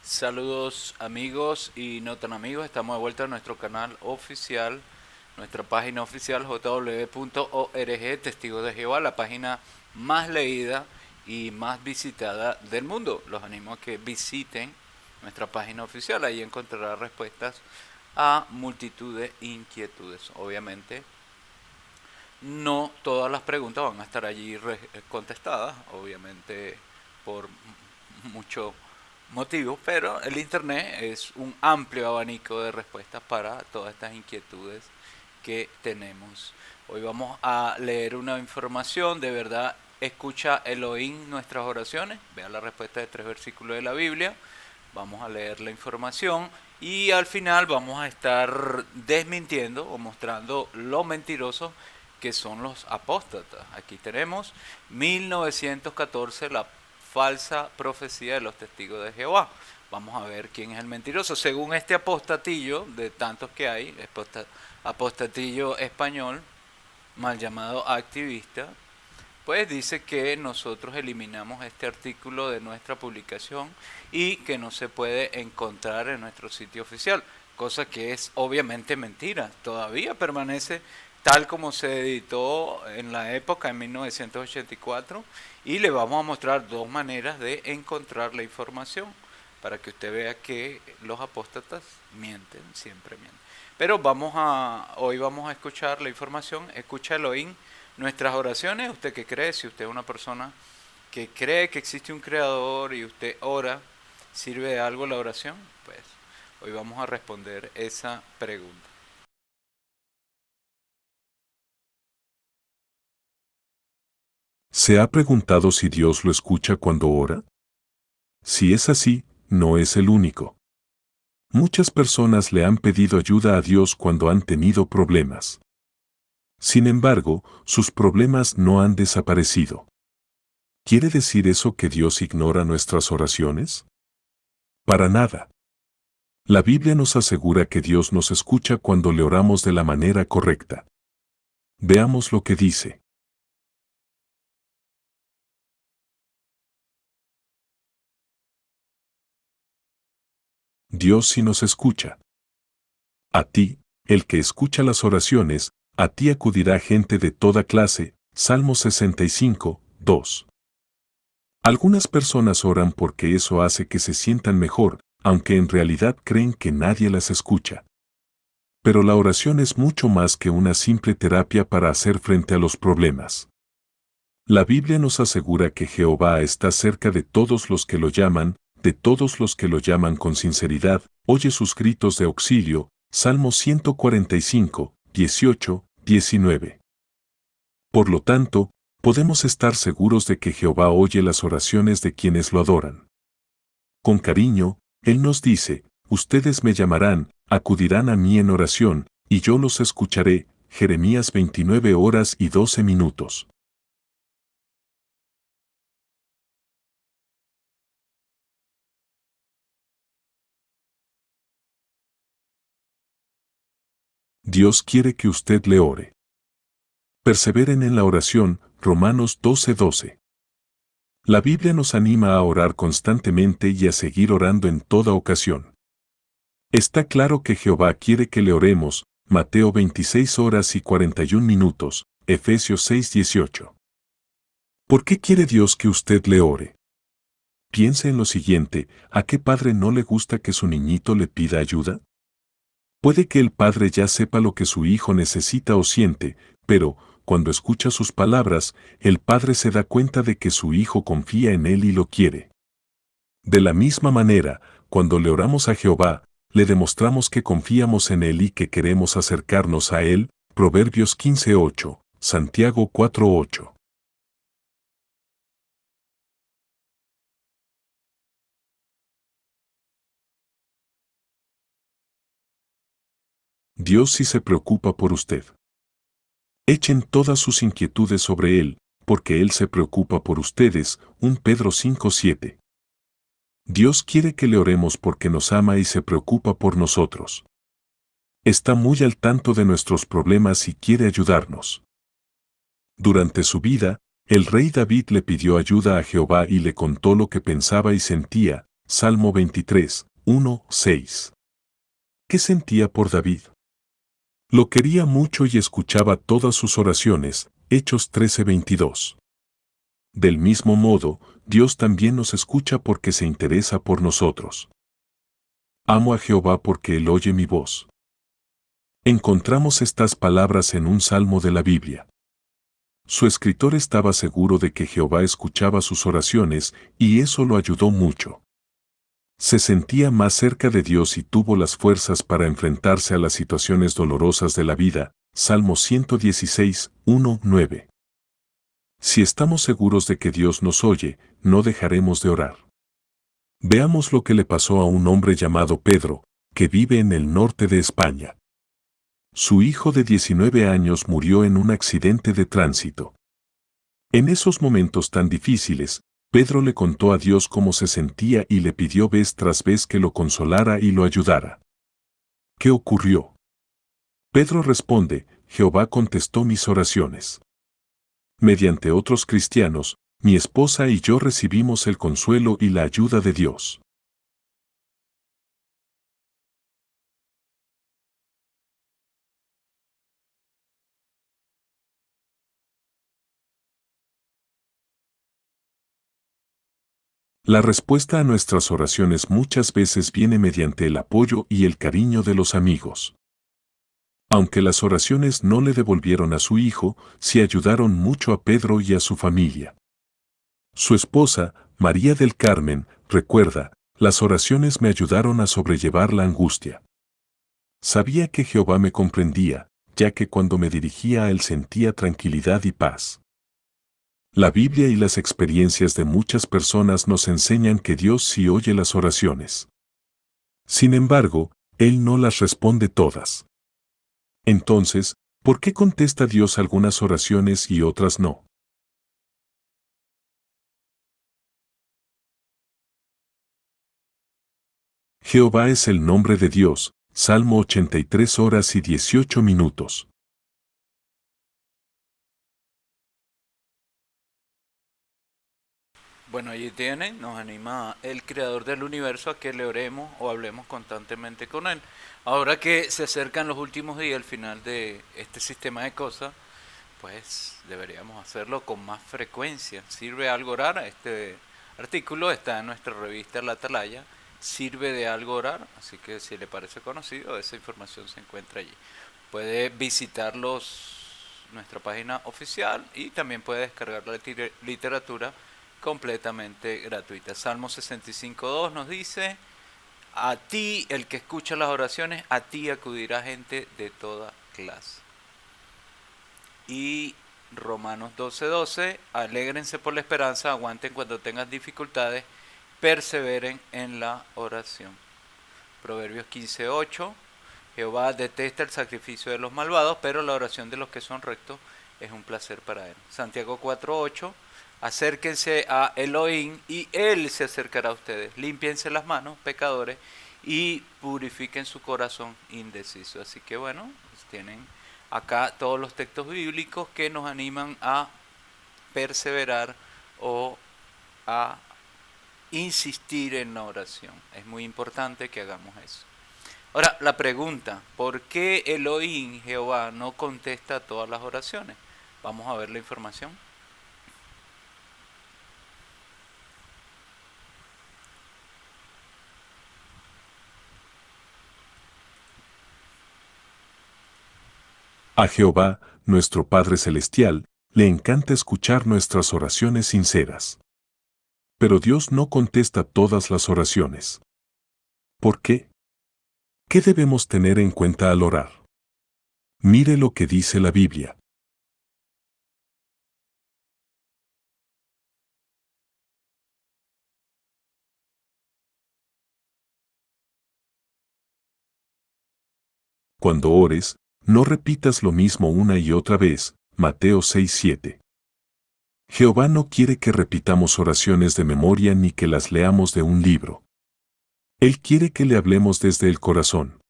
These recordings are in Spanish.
Saludos amigos y no tan amigos, estamos de vuelta a nuestro canal oficial, nuestra página oficial jw.org, Testigos de Jehová, la página más leída y más visitada del mundo. Los animo a que visiten nuestra página oficial, ahí encontrarán respuestas a multitud de inquietudes. Obviamente no todas las preguntas van a estar allí contestadas, obviamente por mucho motivo, pero el Internet es un amplio abanico de respuestas para todas estas inquietudes que tenemos. Hoy vamos a leer una información, de verdad, escucha Elohim nuestras oraciones, vea la respuesta de 3 versículos de la Biblia, vamos a leer la información y al final vamos a estar desmintiendo o mostrando lo mentirosos que son los apóstatas. Aquí tenemos 1914, la falsa profecía de los testigos de Jehová. Vamos a ver quién es el mentiroso. Según este apostatillo, de tantos que hay, apostatillo español, mal llamado activista, pues dice que nosotros eliminamos este artículo de nuestra publicación y que no se puede encontrar en nuestro sitio oficial, cosa que es obviamente mentira. Todavía permanece tal como se editó en la época, en 1984, y le vamos a mostrar dos maneras de encontrar la información para que usted vea que los apóstatas mienten, siempre mienten. Pero hoy vamos a escuchar la información. Escucha Elohim nuestras oraciones. ¿Usted qué cree? Si usted es una persona que cree que existe un creador y usted ora, ¿sirve de algo la oración? Pues hoy vamos a responder esa pregunta. ¿Se ha preguntado si Dios lo escucha cuando ora? Si es así, no es el único. Muchas personas le han pedido ayuda a Dios cuando han tenido problemas. Sin embargo, sus problemas no han desaparecido. ¿Quiere decir eso que Dios ignora nuestras oraciones? Para nada. La Biblia nos asegura que Dios nos escucha cuando le oramos de la manera correcta. Veamos lo que dice. Dios sí nos escucha. A ti, el que escucha las oraciones, a ti acudirá gente de toda clase. Salmo 65, 2. Algunas personas oran porque eso hace que se sientan mejor, aunque en realidad creen que nadie las escucha. Pero la oración es mucho más que una simple terapia para hacer frente a los problemas. La Biblia nos asegura que Jehová está cerca de todos los que lo llaman, de todos los que lo llaman con sinceridad, oye sus gritos de auxilio. Salmo 145, 18, 19. Por lo tanto, podemos estar seguros de que Jehová oye las oraciones de quienes lo adoran. Con cariño, Él nos dice, ustedes me llamarán, acudirán a mí en oración, y yo los escucharé. Jeremías 29 horas y 12 minutos. Dios quiere que usted le ore. Perseveren en la oración. Romanos 12:12. La Biblia nos anima a orar constantemente y a seguir orando en toda ocasión. Está claro que Jehová quiere que le oremos. Mateo 26 horas y 41 minutos, Efesios 6:18. ¿Por qué quiere Dios que usted le ore? Piense en lo siguiente, ¿a qué padre no le gusta que su niñito le pida ayuda? Puede que el padre ya sepa lo que su hijo necesita o siente, pero, cuando escucha sus palabras, el padre se da cuenta de que su hijo confía en él y lo quiere. De la misma manera, cuando le oramos a Jehová, le demostramos que confiamos en él y que queremos acercarnos a él. Proverbios 15:8, Santiago 4:8. Dios sí se preocupa por usted. Echen todas sus inquietudes sobre Él, porque Él se preocupa por ustedes. 1 Pedro 5:7. Dios quiere que le oremos porque nos ama y se preocupa por nosotros. Está muy al tanto de nuestros problemas y quiere ayudarnos. Durante su vida, el rey David le pidió ayuda a Jehová y le contó lo que pensaba y sentía. Salmo 23, 1, 6. ¿Qué sentía por David? Lo quería mucho y escuchaba todas sus oraciones. Hechos 13, 22. Del mismo modo, Dios también nos escucha porque se interesa por nosotros. Amo a Jehová porque Él oye mi voz. Encontramos estas palabras en un salmo de la Biblia. Su escritor estaba seguro de que Jehová escuchaba sus oraciones y eso lo ayudó mucho. Se sentía más cerca de Dios y tuvo las fuerzas para enfrentarse a las situaciones dolorosas de la vida. Salmo 116, 1, 9. Si estamos seguros de que Dios nos oye, no dejaremos de orar. Veamos lo que le pasó a un hombre llamado Pedro, que vive en el norte de España. Su hijo de 19 años murió en un accidente de tránsito. En esos momentos tan difíciles, Pedro le contó a Dios cómo se sentía y le pidió vez tras vez que lo consolara y lo ayudara. ¿Qué ocurrió? Pedro responde, Jehová contestó mis oraciones. Mediante otros cristianos, mi esposa y yo recibimos el consuelo y la ayuda de Dios. La respuesta a nuestras oraciones muchas veces viene mediante el apoyo y el cariño de los amigos. Aunque las oraciones no le devolvieron a su hijo, sí ayudaron mucho a Pedro y a su familia. Su esposa, María del Carmen, recuerda, las oraciones me ayudaron a sobrellevar la angustia. Sabía que Jehová me comprendía, ya que cuando me dirigía a Él sentía tranquilidad y paz. La Biblia y las experiencias de muchas personas nos enseñan que Dios sí oye las oraciones. Sin embargo, Él no las responde todas. Entonces, ¿por qué contesta Dios algunas oraciones y otras no? Jehová es el nombre de Dios, Salmo 83 horas y 18 minutos. Bueno, allí tienen, nos anima el creador del universo a que le oremos o hablemos constantemente con él. Ahora que se acercan los últimos días, el final de este sistema de cosas, pues deberíamos hacerlo con más frecuencia. ¿Sirve algo orar? Este artículo está en nuestra revista La Atalaya. ¿Sirve de algo orar? Así que si le parece conocido, esa información se encuentra allí. Puede visitar nuestra página oficial y también puede descargar la literatura completamente gratuita. Salmo 65.2 nos dice, a ti, el que escucha las oraciones, a ti acudirá gente de toda clase. Y Romanos 12:12, alégrense por la esperanza, aguanten cuando tengan dificultades, perseveren en la oración. Proverbios 15:8, Jehová detesta el sacrificio de los malvados, pero la oración de los que son rectos es un placer para él. Santiago 4:8, acérquense a Elohim y él se acercará a ustedes. Límpiense las manos, pecadores, y purifiquen su corazón indeciso. Así que bueno, pues tienen acá todos los textos bíblicos que nos animan a perseverar o a insistir en la oración. Es muy importante que hagamos eso. Ahora, la pregunta, ¿por qué Elohim, Jehová, no contesta todas las oraciones? Vamos a ver la información. A Jehová, nuestro Padre Celestial, le encanta escuchar nuestras oraciones sinceras. Pero Dios no contesta todas las oraciones. ¿Por qué? ¿Qué debemos tener en cuenta al orar? Mire lo que dice la Biblia. Cuando ores, no repitas lo mismo una y otra vez. Mateo 6:7. Jehová no quiere que repitamos oraciones de memoria ni que las leamos de un libro. Él quiere que le hablemos desde el corazón.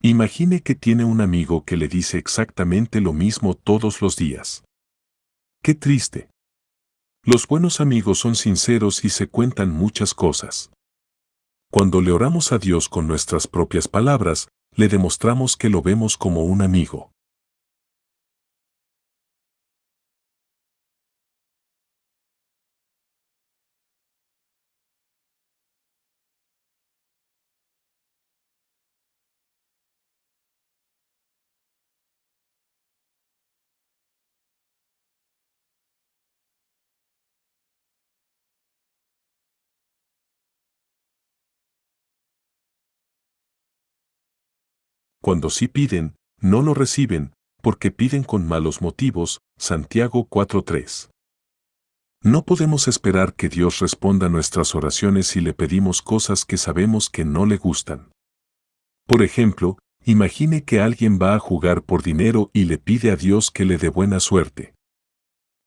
Imagine que tiene un amigo que le dice exactamente lo mismo todos los días. ¡Qué triste! Los buenos amigos son sinceros y se cuentan muchas cosas. Cuando le oramos a Dios con nuestras propias palabras, le demostramos que lo vemos como un amigo. Cuando sí piden, no lo reciben, porque piden con malos motivos. Santiago 4:3. No podemos esperar que Dios responda nuestras oraciones si le pedimos cosas que sabemos que no le gustan. Por ejemplo, imagine que alguien va a jugar por dinero y le pide a Dios que le dé buena suerte.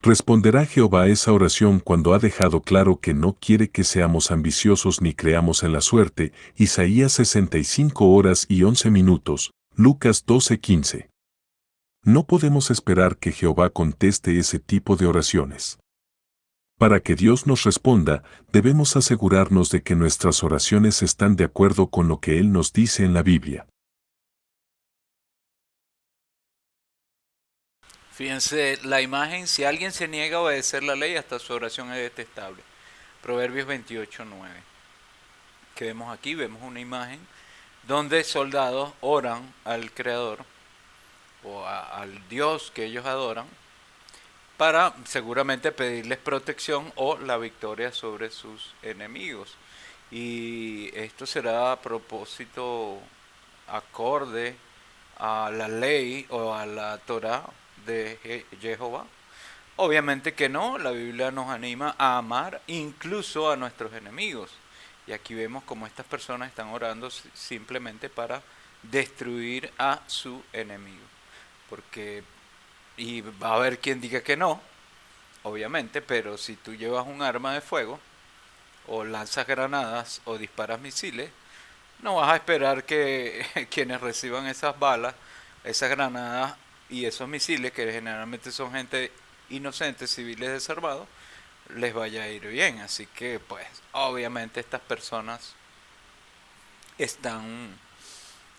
¿Responderá Jehová esa oración cuando ha dejado claro que no quiere que seamos ambiciosos ni creamos en la suerte? Isaías 65:11, Lucas 12:15. No podemos esperar que Jehová conteste ese tipo de oraciones. Para que Dios nos responda, debemos asegurarnos de que nuestras oraciones están de acuerdo con lo que Él nos dice en la Biblia. Fíjense la imagen, si alguien se niega a obedecer la ley, hasta su oración es detestable. Proverbios 28:9. Que vemos aquí, vemos una imagen donde soldados oran al Creador o al Dios que ellos adoran para seguramente pedirles protección o la victoria sobre sus enemigos. Y esto será a propósito acorde a la ley o a la Torah de Jehová. Obviamente que no, la Biblia nos anima a amar incluso a nuestros enemigos. Y aquí vemos como estas personas están orando simplemente para destruir a su enemigo. Porque, y va a haber quien diga que no, obviamente, pero si tú llevas un arma de fuego, o lanzas granadas, o disparas misiles, no vas a esperar que quienes reciban esas balas, esas granadas y esos misiles, que generalmente son gente inocente, civiles desarmados, les vaya a ir bien. Así que, pues, obviamente estas personas están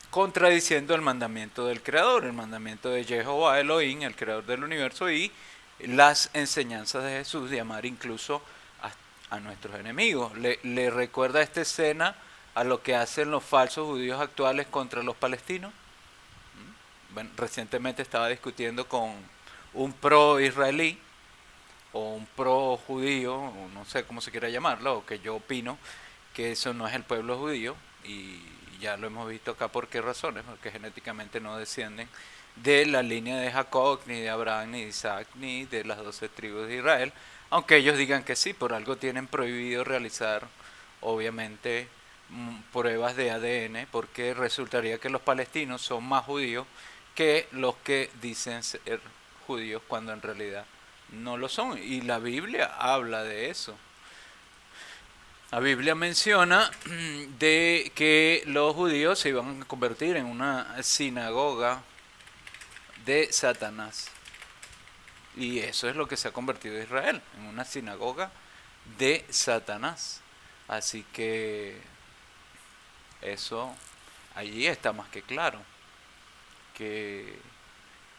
contradiciendo el mandamiento del Creador, el mandamiento de Jehová Elohim, el Creador del universo, y las enseñanzas de Jesús de amar incluso a nuestros enemigos. Le recuerda esta escena a lo que hacen los falsos judíos actuales contra los palestinos. Bueno, recientemente estaba discutiendo con un pro israelí o un pro judío, o no sé cómo se quiera llamarlo, o que yo opino que eso no es el pueblo judío, y ya lo hemos visto acá por qué razones, porque genéticamente no descienden de la línea de Jacob, ni de Abraham, ni de Isaac, ni de las 12 tribus de Israel, aunque ellos digan que sí, por algo tienen prohibido realizar, obviamente, pruebas de ADN, porque resultaría que los palestinos son más judíos que los que dicen ser judíos cuando en realidad no lo son. Y la Biblia habla de eso. La Biblia menciona de que los judíos se iban a convertir en una sinagoga de Satanás. Y eso es lo que se ha convertido Israel, en una sinagoga de Satanás. Así que eso allí está más que claro, que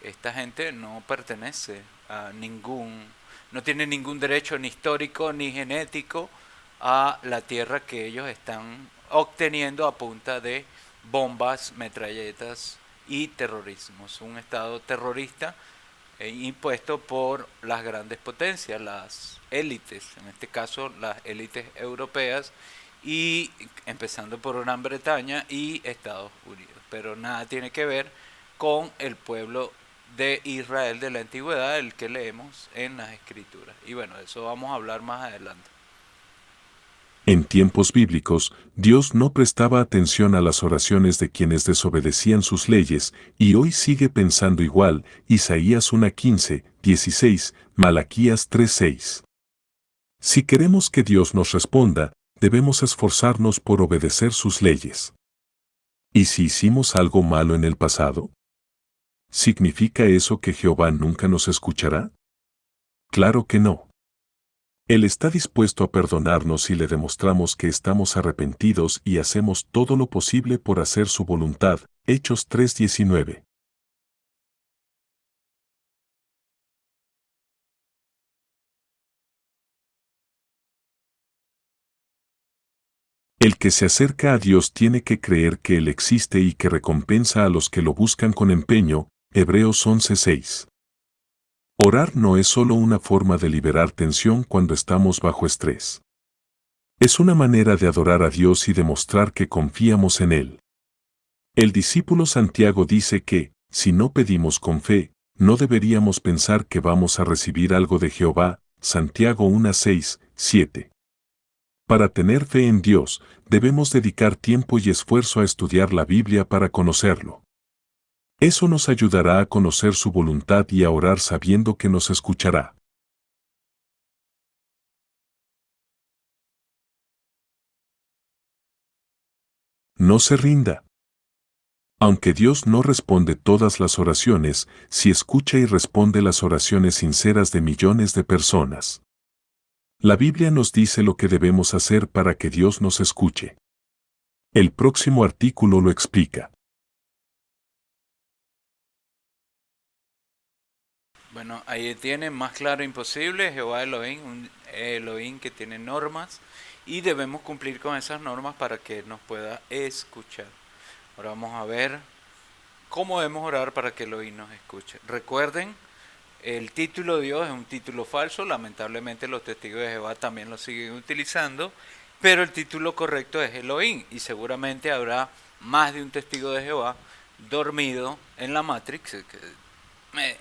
esta gente no pertenece a no tiene ningún derecho ni histórico ni genético a la tierra que ellos están obteniendo a punta de bombas, metralletas y terrorismo. Es un estado terrorista impuesto por las grandes potencias, las élites, en este caso las élites europeas, y empezando por Gran Bretaña y Estados Unidos. Pero nada tiene que ver con el pueblo de Israel de la antigüedad, el que leemos en las escrituras. Y bueno, de eso vamos a hablar más adelante. En tiempos bíblicos, Dios no prestaba atención a las oraciones de quienes desobedecían sus leyes, y hoy sigue pensando igual. Isaías 1:15-16, Malaquías 3:6. Si queremos que Dios nos responda, debemos esforzarnos por obedecer sus leyes. ¿Y si hicimos algo malo en el pasado? ¿Significa eso que Jehová nunca nos escuchará? Claro que no. Él está dispuesto a perdonarnos si le demostramos que estamos arrepentidos y hacemos todo lo posible por hacer su voluntad. Hechos 3:19. El que se acerca a Dios tiene que creer que Él existe y que recompensa a los que lo buscan con empeño. Hebreos 11:6. Orar no es solo una forma de liberar tensión cuando estamos bajo estrés. Es una manera de adorar a Dios y demostrar que confiamos en Él. El discípulo Santiago dice que, si no pedimos con fe, no deberíamos pensar que vamos a recibir algo de Jehová. Santiago 1:6, 7. Para tener fe en Dios, debemos dedicar tiempo y esfuerzo a estudiar la Biblia para conocerlo. Eso nos ayudará a conocer su voluntad y a orar sabiendo que nos escuchará. No se rinda. Aunque Dios no responde todas las oraciones, sí escucha y responde las oraciones sinceras de millones de personas. La Biblia nos dice lo que debemos hacer para que Dios nos escuche. El próximo artículo lo explica. Bueno, ahí tiene, más claro imposible, Jehová Elohim, un Elohim que tiene normas y debemos cumplir con esas normas para que nos pueda escuchar. Ahora vamos a ver cómo debemos orar para que Elohim nos escuche. Recuerden, el título de Dios es un título falso, lamentablemente los testigos de Jehová también lo siguen utilizando, pero el título correcto es Elohim y seguramente habrá más de un testigo de Jehová dormido en la Matrix que me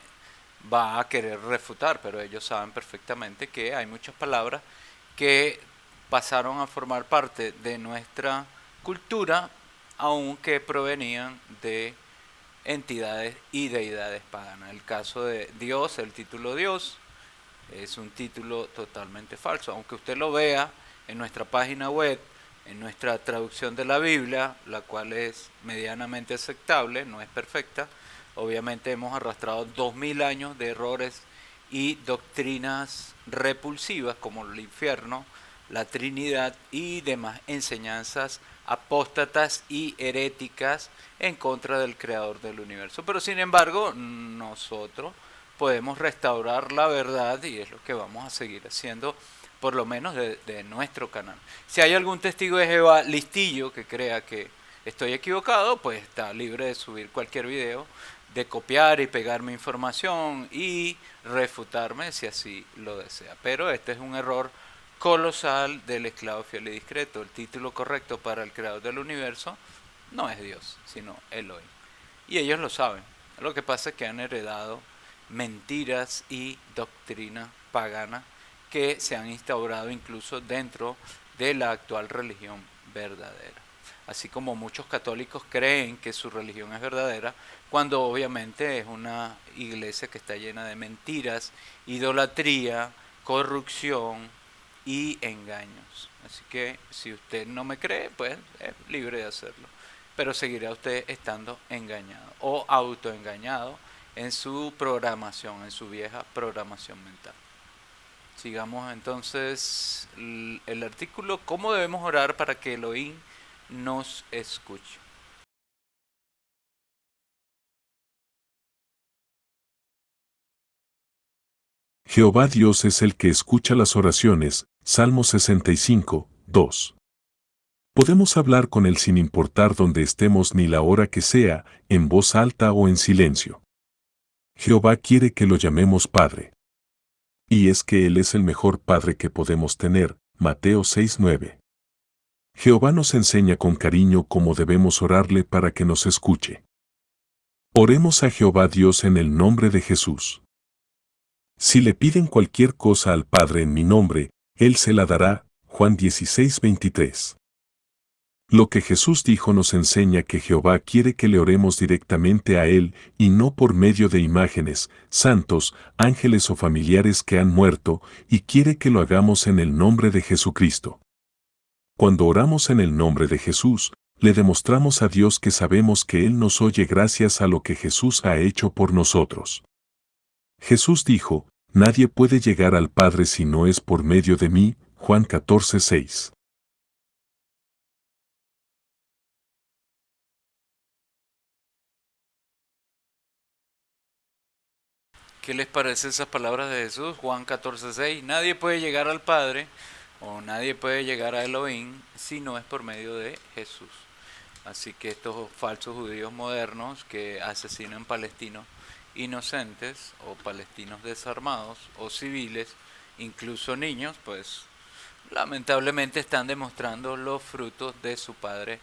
va a querer refutar, pero ellos saben perfectamente que hay muchas palabras que pasaron a formar parte de nuestra cultura, aunque provenían de entidades y deidades paganas. El caso de Dios, el título Dios, es un título totalmente falso. Aunque usted lo vea en nuestra página web, en nuestra traducción de la Biblia, la cual es medianamente aceptable, no es perfecta. Obviamente hemos arrastrado 2000 años de errores y doctrinas repulsivas como el infierno, la Trinidad y demás enseñanzas apóstatas y heréticas en contra del creador del universo. Pero sin embargo, nosotros podemos restaurar la verdad y es lo que vamos a seguir haciendo, por lo menos de nuestro canal. Si hay algún testigo de Jehová listillo que crea que estoy equivocado, pues está libre de subir cualquier video, de copiar y pegar mi información y refutarme si así lo desea. Pero este es un error colosal del esclavo fiel y discreto. El título correcto para el creador del universo no es Dios, sino Elohim. Y ellos lo saben. Lo que pasa es que han heredado mentiras y doctrina pagana que se han instaurado incluso dentro de la actual religión verdadera. Así como muchos católicos creen que su religión es verdadera, cuando obviamente es una iglesia que está llena de mentiras, idolatría, corrupción y engaños. Así que si usted no me cree, pues es libre de hacerlo. Pero seguirá usted estando engañado o autoengañado en su programación, en su vieja programación mental. Sigamos entonces el artículo, ¿cómo debemos orar para que Elohim nos escuche? Jehová Dios es el que escucha las oraciones. Salmo 65, 2. Podemos hablar con Él sin importar dónde estemos ni la hora que sea, en voz alta o en silencio. Jehová quiere que lo llamemos Padre. Y es que Él es el mejor Padre que podemos tener. Mateo 6:9. Jehová nos enseña con cariño cómo debemos orarle para que nos escuche. Oremos a Jehová Dios en el nombre de Jesús. Si le piden cualquier cosa al Padre en mi nombre, Él se la dará. Juan 16:23. Lo que Jesús dijo nos enseña que Jehová quiere que le oremos directamente a Él y no por medio de imágenes, santos, ángeles o familiares que han muerto, y quiere que lo hagamos en el nombre de Jesucristo. Cuando oramos en el nombre de Jesús, le demostramos a Dios que sabemos que Él nos oye gracias a lo que Jesús ha hecho por nosotros. Jesús dijo, nadie puede llegar al Padre si no es por medio de mí. Juan 14:6. ¿Qué les parece esas palabras de Jesús? Juan 14:6. Nadie puede llegar al Padre o nadie puede llegar a Elohim si no es por medio de Jesús. Así que estos falsos judíos modernos que asesinan palestinos inocentes o palestinos desarmados o civiles, incluso niños, pues lamentablemente están demostrando los frutos de su padre,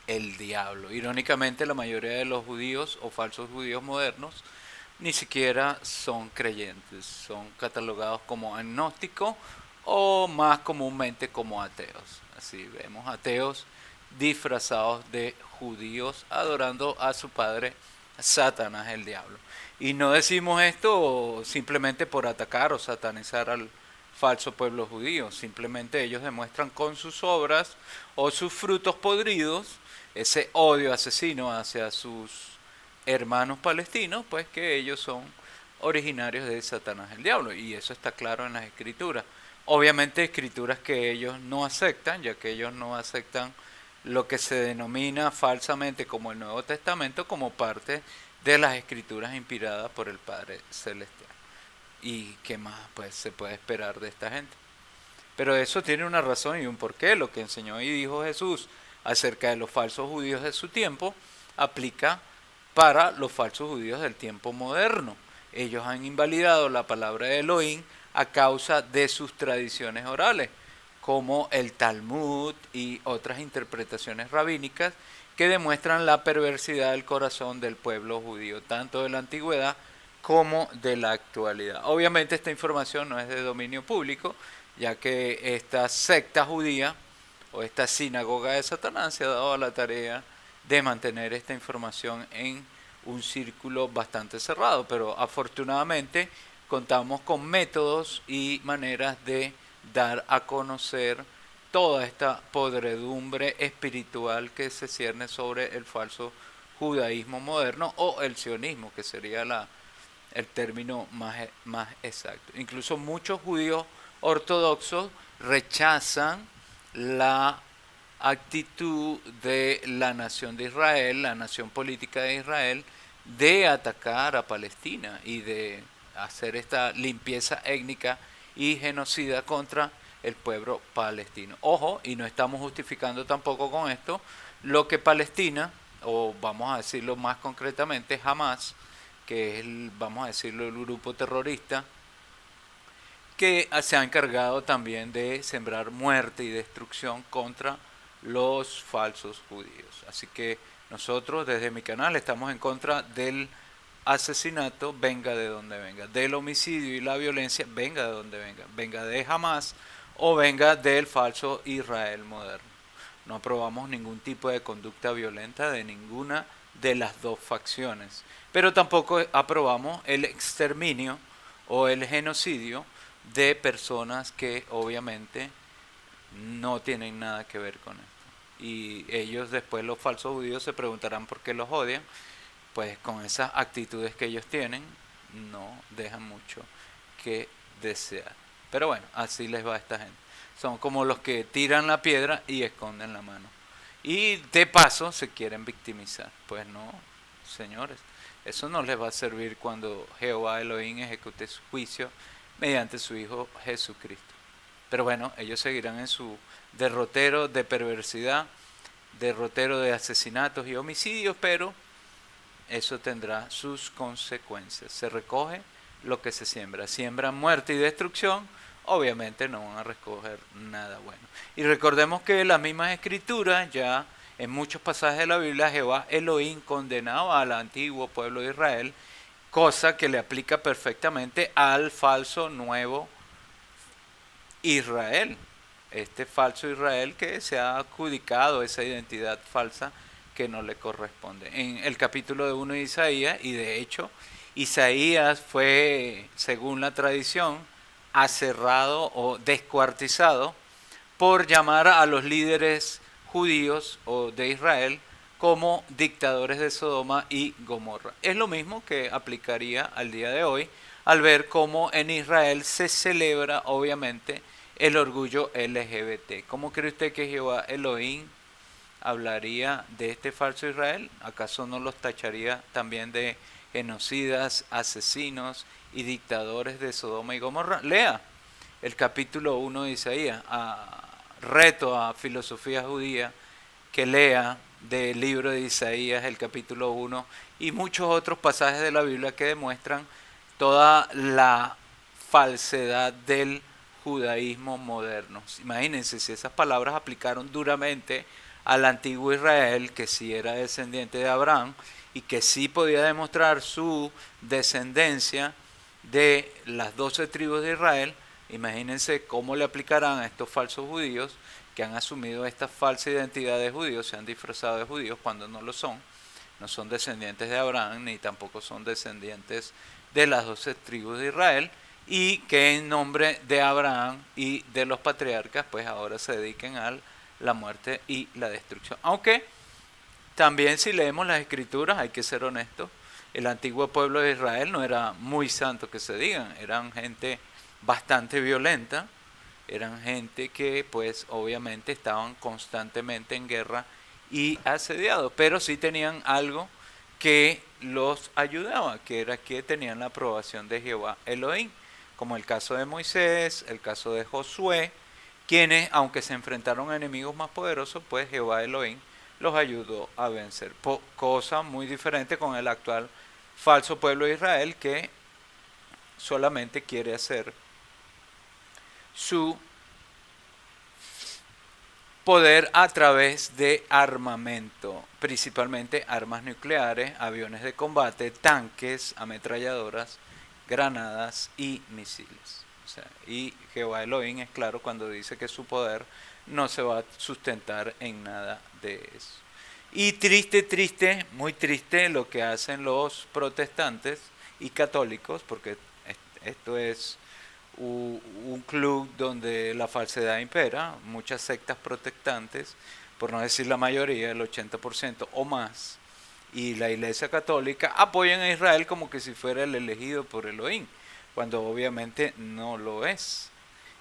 el diablo. Irónicamente, la mayoría de los judíos o falsos judíos modernos ni siquiera son creyentes, son catalogados como agnósticos o más comúnmente como ateos. Así vemos ateos disfrazados de judíos adorando a su padre Satanás, el diablo. Y no decimos esto simplemente por atacar o satanizar al falso pueblo judío, simplemente ellos demuestran con sus obras o sus frutos podridos ese odio asesino hacia sus hermanos palestinos, pues que ellos son originarios de Satanás el diablo, y eso está claro en las escrituras. Obviamente escrituras que ellos no aceptan, ya que ellos no aceptan lo que se denomina falsamente como el Nuevo Testamento como parte de las escrituras inspiradas por el Padre Celestial. ¿Y qué más pues se puede esperar de esta gente? Pero eso tiene una razón y un porqué. Lo que enseñó y dijo Jesús acerca de los falsos judíos de su tiempo aplica para los falsos judíos del tiempo moderno. Ellos han invalidado la palabra de Elohim a causa de sus tradiciones orales, como el Talmud y otras interpretaciones rabínicas que demuestran la perversidad del corazón del pueblo judío, tanto de la antigüedad como de la actualidad. Obviamente esta información no es de dominio público, ya que esta secta judía o esta sinagoga de Satanás se ha dado a la tarea de mantener esta información en un círculo bastante cerrado, pero afortunadamente contamos con métodos y maneras de dar a conocer toda esta podredumbre espiritual que se cierne sobre el falso judaísmo moderno o el sionismo, que sería el término más exacto. Incluso muchos judíos ortodoxos rechazan la actitud de la nación de Israel, la nación política de Israel, de atacar a Palestina y de hacer esta limpieza étnica y genocida contra el pueblo palestino. Ojo, y no estamos justificando tampoco con esto lo que Palestina, o vamos a decirlo más concretamente, Hamas, que es vamos a decirlo, el grupo terrorista, que se ha encargado también de sembrar muerte y destrucción contra los falsos judíos. Así que nosotros desde mi canal estamos en contra del asesinato, venga de donde venga, del homicidio y la violencia, venga de donde venga, venga de Hamas o venga del falso Israel moderno. No aprobamos ningún tipo de conducta violenta de ninguna de las dos facciones, pero tampoco aprobamos el exterminio o el genocidio de personas que obviamente no tienen nada que ver con esto. Y ellos después, los falsos judíos, se preguntarán por qué los odian. Pues con esas actitudes que ellos tienen, no dejan mucho que desear. Pero bueno, así les va a esta gente. Son como los que tiran la piedra y esconden la mano. Y de paso se quieren victimizar. Pues no, señores. Eso no les va a servir cuando Jehová Elohim ejecute su juicio mediante su Hijo Jesucristo. Pero bueno, ellos seguirán en su derrotero de perversidad, derrotero de asesinatos y homicidios, pero eso tendrá sus consecuencias. Se recoge lo que se siembra. Siembran muerte y destrucción, obviamente no van a recoger nada bueno. Y recordemos que las mismas escrituras, ya en muchos pasajes de la Biblia, Jehová Elohim condenaba al antiguo pueblo de Israel, cosa que le aplica perfectamente al falso nuevo Israel. Este falso Israel que se ha adjudicado esa identidad falsa que no le corresponde. En el capítulo de 1 de Isaías, y de hecho Isaías fue, según la tradición, aserrado o descuartizado por llamar a los líderes judíos o de Israel como dictadores de Sodoma y Gomorra. Es lo mismo que aplicaría al día de hoy al ver cómo en Israel se celebra obviamente el orgullo LGBT. ¿Cómo cree usted que Jehová Elohim hablaría de este falso Israel? ¿Acaso no los tacharía también de genocidas, asesinos y dictadores de Sodoma y Gomorra? Lea el capítulo 1 de Isaías. Reto a filosofía judía que lea del libro de Isaías, el capítulo 1, y muchos otros pasajes de la Biblia que demuestran toda la falsedad del judaísmo moderno. Imagínense si esas palabras aplicaron duramente al antiguo Israel, que sí era descendiente de Abraham y que sí podía demostrar su descendencia de las 12 tribus de Israel. Imagínense cómo le aplicarán a estos falsos judíos que han asumido esta falsa identidad de judíos, se han disfrazado de judíos cuando no lo son. No son descendientes de Abraham ni tampoco son descendientes de las 12 tribus de Israel, y que en nombre de Abraham y de los patriarcas pues ahora se dediquen a la muerte y la destrucción. Aunque también si leemos las escrituras, hay que ser honestos, el antiguo pueblo de Israel no era muy santo que se digan, eran gente bastante violenta, eran gente que pues obviamente estaban constantemente en guerra y asediados, pero sí tenían algo que los ayudaba, que era que tenían la aprobación de Jehová Elohim, como el caso de Moisés, el caso de Josué, quienes, aunque se enfrentaron a enemigos más poderosos, pues Jehová Elohim los ayudó a vencer. Cosa muy diferente con el actual falso pueblo de Israel, que solamente quiere hacer su poder a través de armamento, principalmente armas nucleares, aviones de combate, tanques, ametralladoras, granadas y misiles. O sea, y Jehová Elohim es claro cuando dice que su poder no se va a sustentar en nada de eso. Y triste, triste, muy triste lo que hacen los protestantes y católicos, porque esto es un club donde la falsedad impera, muchas sectas protestantes, por no decir la mayoría, el 80% o más, y la Iglesia Católica apoyan a Israel como que si fuera el elegido por Elohim, cuando obviamente no lo es.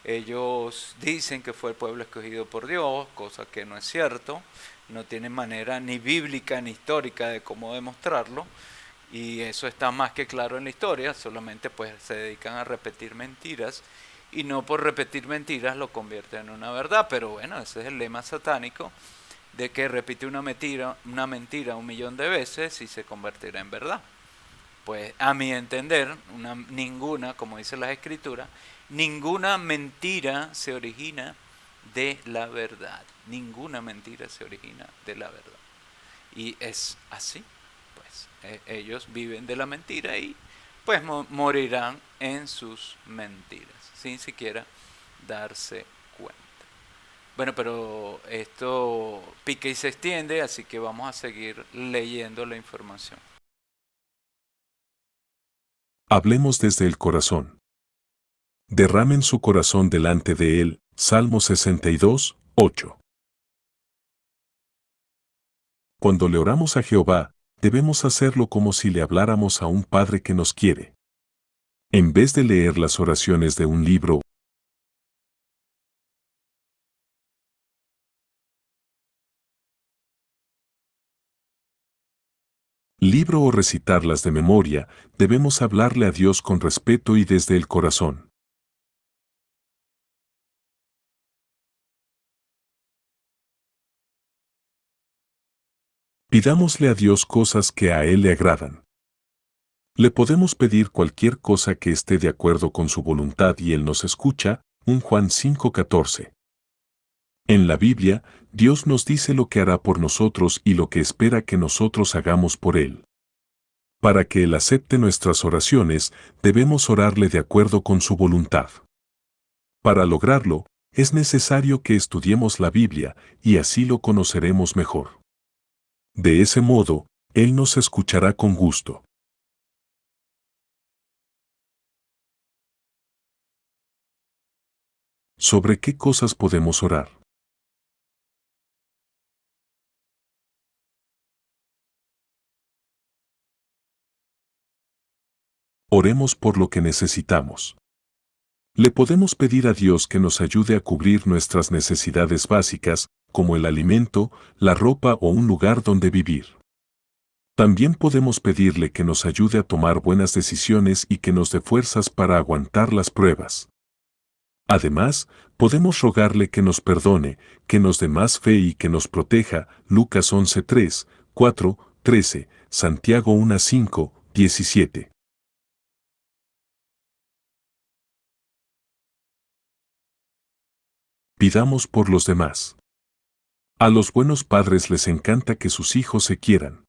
Ellos dicen que fue el pueblo escogido por Dios, cosa que no es cierto, no tienen manera ni bíblica ni histórica de cómo demostrarlo, y eso está más que claro en la historia, solamente pues se dedican a repetir mentiras y no por repetir mentiras lo convierten en una verdad. Pero bueno, ese es el lema satánico de que repite una mentira 1.000.000 de veces y se convertirá en verdad. Pues a mi entender, ninguna, como dicen las escrituras, ninguna mentira se origina de la verdad. Ninguna mentira se origina de la verdad. Y es así, pues ellos viven de la mentira y pues morirán en sus mentiras, sin siquiera darse cuenta. Bueno, pero esto pica y se extiende, así que vamos a seguir leyendo la información. Hablemos desde el corazón. Derramen su corazón delante de él. Salmo 62, 8. Cuando le oramos a Jehová, debemos hacerlo como si le habláramos a un padre que nos quiere. En vez de leer las oraciones de un libro o recitarlas de memoria, debemos hablarle a Dios con respeto y desde el corazón. Pidámosle a Dios cosas que a Él le agradan. Le podemos pedir cualquier cosa que esté de acuerdo con su voluntad y Él nos escucha. 1 Juan 5:14. En la Biblia, Dios nos dice lo que hará por nosotros y lo que espera que nosotros hagamos por Él. Para que Él acepte nuestras oraciones, debemos orarle de acuerdo con su voluntad. Para lograrlo, es necesario que estudiemos la Biblia y así lo conoceremos mejor. De ese modo, Él nos escuchará con gusto. ¿Sobre qué cosas podemos orar? Oremos por lo que necesitamos. Le podemos pedir a Dios que nos ayude a cubrir nuestras necesidades básicas, como el alimento, la ropa o un lugar donde vivir. También podemos pedirle que nos ayude a tomar buenas decisiones y que nos dé fuerzas para aguantar las pruebas. Además, podemos rogarle que nos perdone, que nos dé más fe y que nos proteja. Lucas 11:3, 4, 13, Santiago 1:5, 17. Pidamos por los demás. A los buenos padres les encanta que sus hijos se quieran.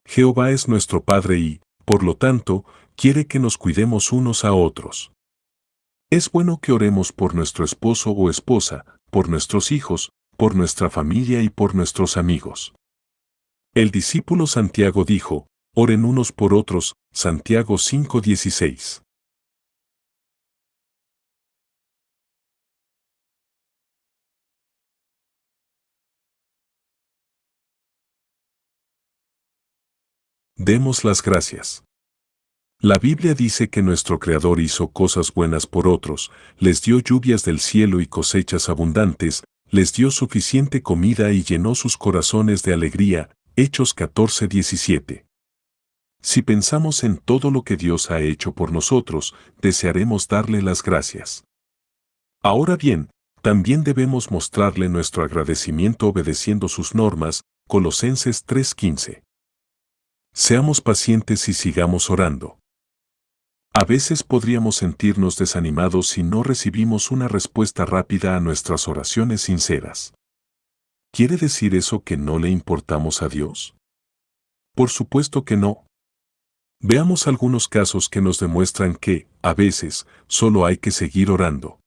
Jehová es nuestro Padre y, por lo tanto, quiere que nos cuidemos unos a otros. Es bueno que oremos por nuestro esposo o esposa, por nuestros hijos, por nuestra familia y por nuestros amigos. El discípulo Santiago dijo, oren unos por otros, Santiago 5:16. Demos las gracias. La Biblia dice que nuestro Creador hizo cosas buenas por otros, les dio lluvias del cielo y cosechas abundantes, les dio suficiente comida y llenó sus corazones de alegría. Hechos 14:17. Si pensamos en todo lo que Dios ha hecho por nosotros, desearemos darle las gracias. Ahora bien, también debemos mostrarle nuestro agradecimiento obedeciendo sus normas. Colosenses 3:15. Seamos pacientes y sigamos orando. A veces podríamos sentirnos desanimados si no recibimos una respuesta rápida a nuestras oraciones sinceras. ¿Quiere decir eso que no le importamos a Dios? Por supuesto que no. Veamos algunos casos que nos demuestran que, a veces, solo hay que seguir orando.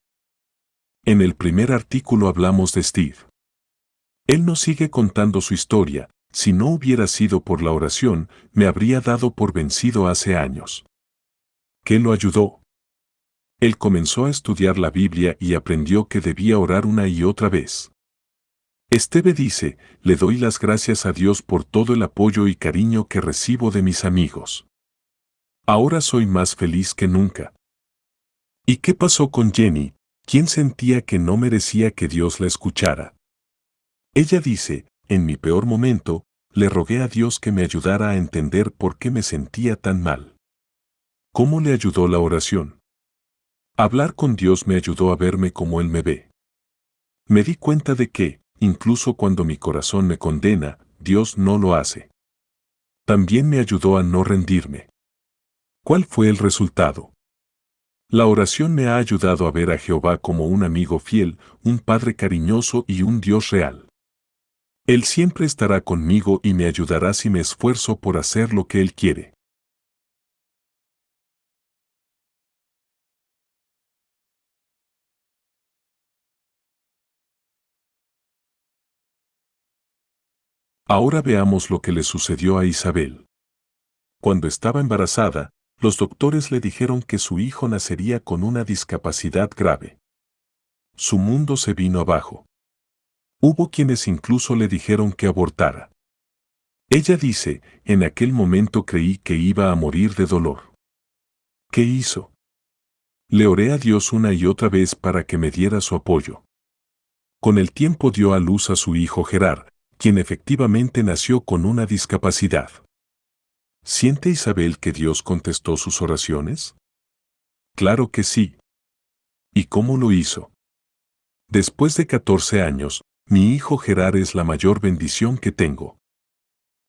En el primer artículo hablamos de Steve. Él nos sigue contando su historia. Si no hubiera sido por la oración, me habría dado por vencido hace años. ¿Qué lo ayudó? Él comenzó a estudiar la Biblia y aprendió que debía orar una y otra vez. Esteve dice, le doy las gracias a Dios por todo el apoyo y cariño que recibo de mis amigos. Ahora soy más feliz que nunca. ¿Y qué pasó con Jenny, quien sentía que no merecía que Dios la escuchara? Ella dice, en mi peor momento, le rogué a Dios que me ayudara a entender por qué me sentía tan mal. ¿Cómo le ayudó la oración? Hablar con Dios me ayudó a verme como Él me ve. Me di cuenta de que, incluso cuando mi corazón me condena, Dios no lo hace. También me ayudó a no rendirme. ¿Cuál fue el resultado? La oración me ha ayudado a ver a Jehová como un amigo fiel, un Padre cariñoso y un Dios real. Él siempre estará conmigo y me ayudará si me esfuerzo por hacer lo que Él quiere. Ahora veamos lo que le sucedió a Isabel. Cuando estaba embarazada, los doctores le dijeron que su hijo nacería con una discapacidad grave. Su mundo se vino abajo. Hubo quienes incluso le dijeron que abortara. Ella dice, en aquel momento creí que iba a morir de dolor. ¿Qué hizo? Le oré a Dios una y otra vez para que me diera su apoyo. Con el tiempo dio a luz a su hijo Gerard, quien efectivamente nació con una discapacidad. ¿Siente Isabel que Dios contestó sus oraciones? Claro que sí. ¿Y cómo lo hizo? Después de 14 años, mi hijo Gerard es la mayor bendición que tengo.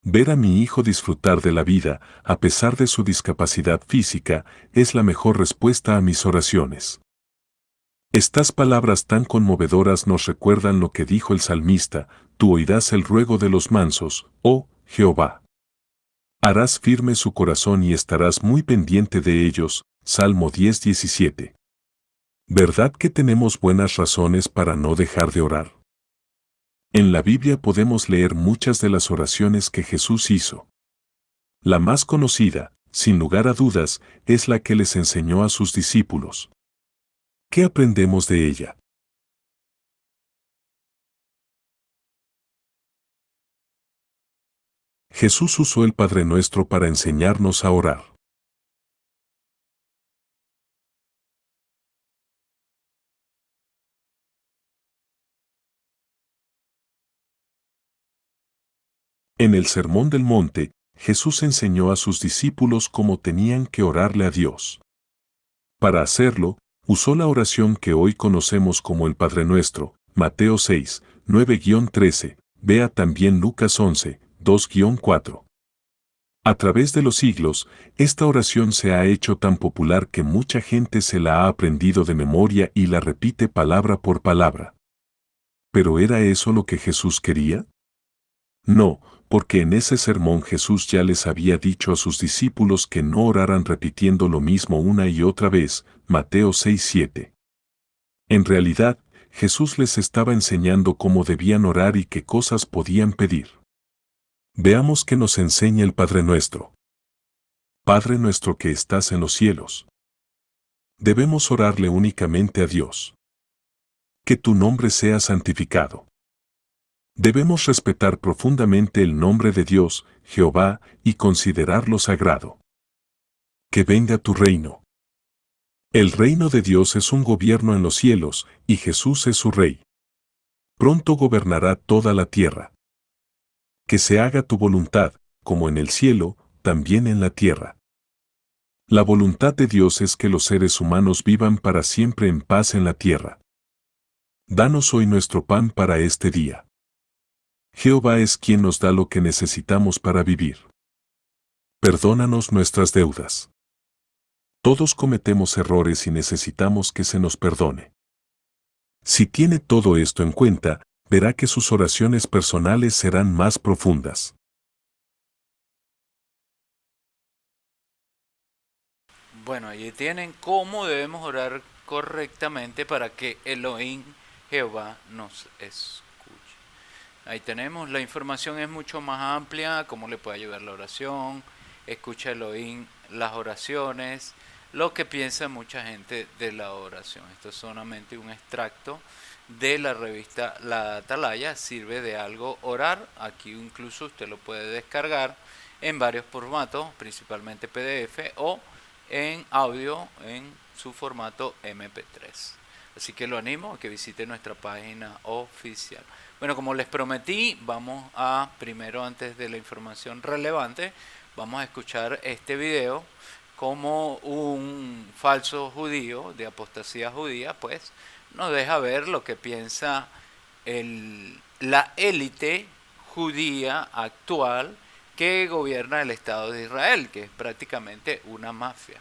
Ver a mi hijo disfrutar de la vida, a pesar de su discapacidad física, es la mejor respuesta a mis oraciones. Estas palabras tan conmovedoras nos recuerdan lo que dijo el salmista, tú oirás el ruego de los mansos, oh Jehová. Harás firme su corazón y estarás muy pendiente de ellos. Salmo 10:17. ¿Verdad que tenemos buenas razones para no dejar de orar? En la Biblia podemos leer muchas de las oraciones que Jesús hizo. La más conocida, sin lugar a dudas, es la que les enseñó a sus discípulos. ¿Qué aprendemos de ella? Jesús usó el Padre Nuestro para enseñarnos a orar. En el Sermón del Monte, Jesús enseñó a sus discípulos cómo tenían que orarle a Dios. Para hacerlo, usó la oración que hoy conocemos como el Padre Nuestro, Mateo 6, 9-13, vea también Lucas 11, 2-4. A través de los siglos, esta oración se ha hecho tan popular que mucha gente se la ha aprendido de memoria y la repite palabra por palabra. ¿Pero era eso lo que Jesús quería? No, porque en ese sermón Jesús ya les había dicho a sus discípulos que no oraran repitiendo lo mismo una y otra vez, Mateo 6:7. En realidad, Jesús les estaba enseñando cómo debían orar y qué cosas podían pedir. Veamos qué nos enseña el Padre Nuestro. Padre nuestro que estás en los cielos. Debemos orarle únicamente a Dios. Que tu nombre sea santificado. Debemos respetar profundamente el nombre de Dios, Jehová, y considerarlo sagrado. Que venga tu reino. El reino de Dios es un gobierno en los cielos, y Jesús es su rey. Pronto gobernará toda la tierra. Que se haga tu voluntad, como en el cielo, también en la tierra. La voluntad de Dios es que los seres humanos vivan para siempre en paz en la tierra. Danos hoy nuestro pan para este día. Jehová es quien nos da lo que necesitamos para vivir. Perdónanos nuestras deudas. Todos cometemos errores y necesitamos que se nos perdone. Si tiene todo esto en cuenta, verá que sus oraciones personales serán más profundas. Bueno, allí tienen cómo debemos orar correctamente para que Elohim, Jehová, nos escuche. Ahí tenemos, la información es mucho más amplia, cómo le puede ayudar la oración, escucha Elohim las oraciones, lo que piensa mucha gente de la oración. Esto es solamente un extracto de la revista La Atalaya, sirve de algo orar, aquí incluso usted lo puede descargar en varios formatos, principalmente PDF o en audio en su formato MP3. Así que lo animo a que visite nuestra página oficial. Bueno, como les prometí, vamos a, primero antes de la información relevante, vamos a escuchar este video como un falso judío de apostasía judía, pues nos deja ver lo que piensa la élite judía actual que gobierna el Estado de Israel, que es prácticamente una mafia.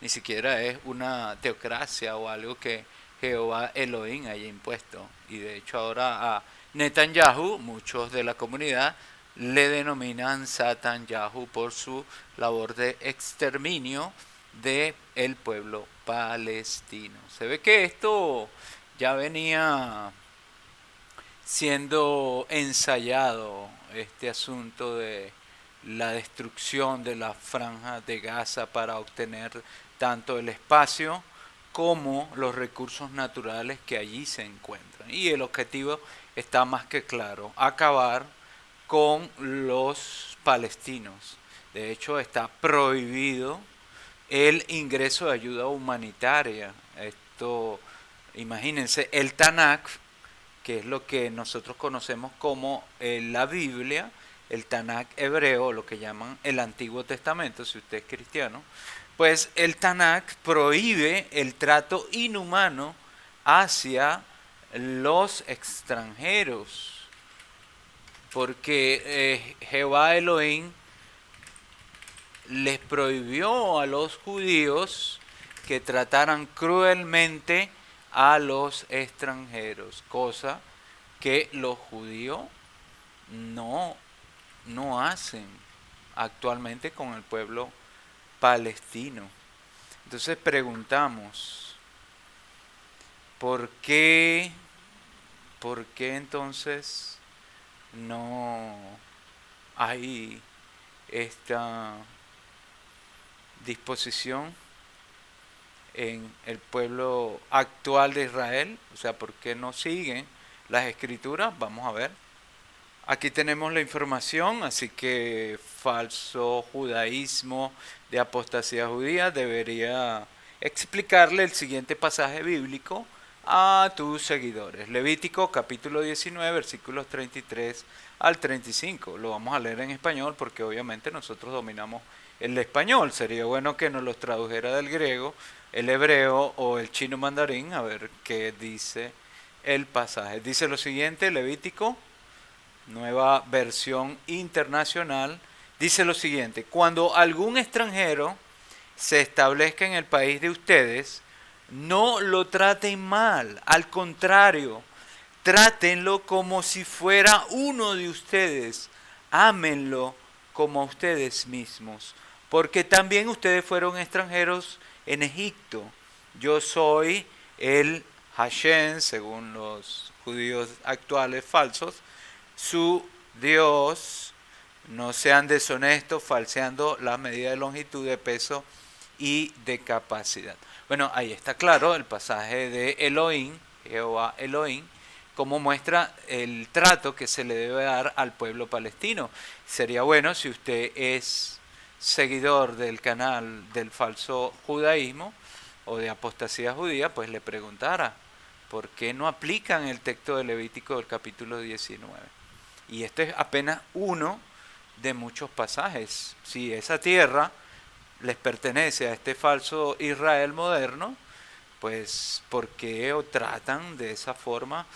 Ni siquiera es una teocracia o algo que Jehová Elohim haya impuesto. Y de hecho ahora a Netanyahu, muchos de la comunidad le denominan Satanyahu por su labor de exterminio del pueblo palestino. Se ve que esto ya venía siendo ensayado, este asunto de la destrucción de la franja de Gaza para obtener tanto el espacio como los recursos naturales que allí se encuentran. Y el objetivo está más que claro, acabar con los palestinos. De hecho, está prohibido el ingreso de ayuda humanitaria. Esto, imagínense, el Tanakh, que es lo que nosotros conocemos como la Biblia, el Tanakh hebreo, lo que llaman el Antiguo Testamento, si usted es cristiano, pues el Tanakh prohíbe el trato inhumano hacia los extranjeros, porque Jehová Elohim les prohibió a los judíos que trataran cruelmente a los extranjeros, cosa que los judíos no, no hacen actualmente con el pueblo palestino. Entonces preguntamos, ¿por qué entonces no hay esta disposición en el pueblo actual de Israel? O sea, ¿por qué no siguen las escrituras? Vamos a ver. Aquí tenemos la información, así que falso judaísmo de apostasía judía debería explicarle el siguiente pasaje bíblico a tus seguidores. Levítico capítulo 19, versículos 33 al 35. Lo vamos a leer en español porque obviamente nosotros dominamos el español. Sería bueno que nos los tradujera del griego, el hebreo o el chino mandarín, a ver qué dice el pasaje. Dice lo siguiente, Levítico, nueva versión internacional, dice lo siguiente: cuando algún extranjero se establezca en el país de ustedes, no lo traten mal, al contrario, trátenlo como si fuera uno de ustedes, ámenlo como a ustedes mismos, porque también ustedes fueron extranjeros en Egipto. Yo soy el Hashem, según los judíos actuales falsos, su Dios. No sean deshonestos falseando la medida de longitud, de peso y de capacidad. Bueno, ahí está claro el pasaje de Elohim, Jehová Elohim, como muestra el trato que se le debe dar al pueblo palestino. Sería bueno, si usted es seguidor del canal del falso judaísmo o de apostasía judía, pues le preguntara por qué no aplican el texto de Levítico del capítulo 19. Y este es apenas uno de muchos pasajes. Si esa tierra les pertenece a este falso Israel moderno, pues ¿por qué o tratan de esa forma,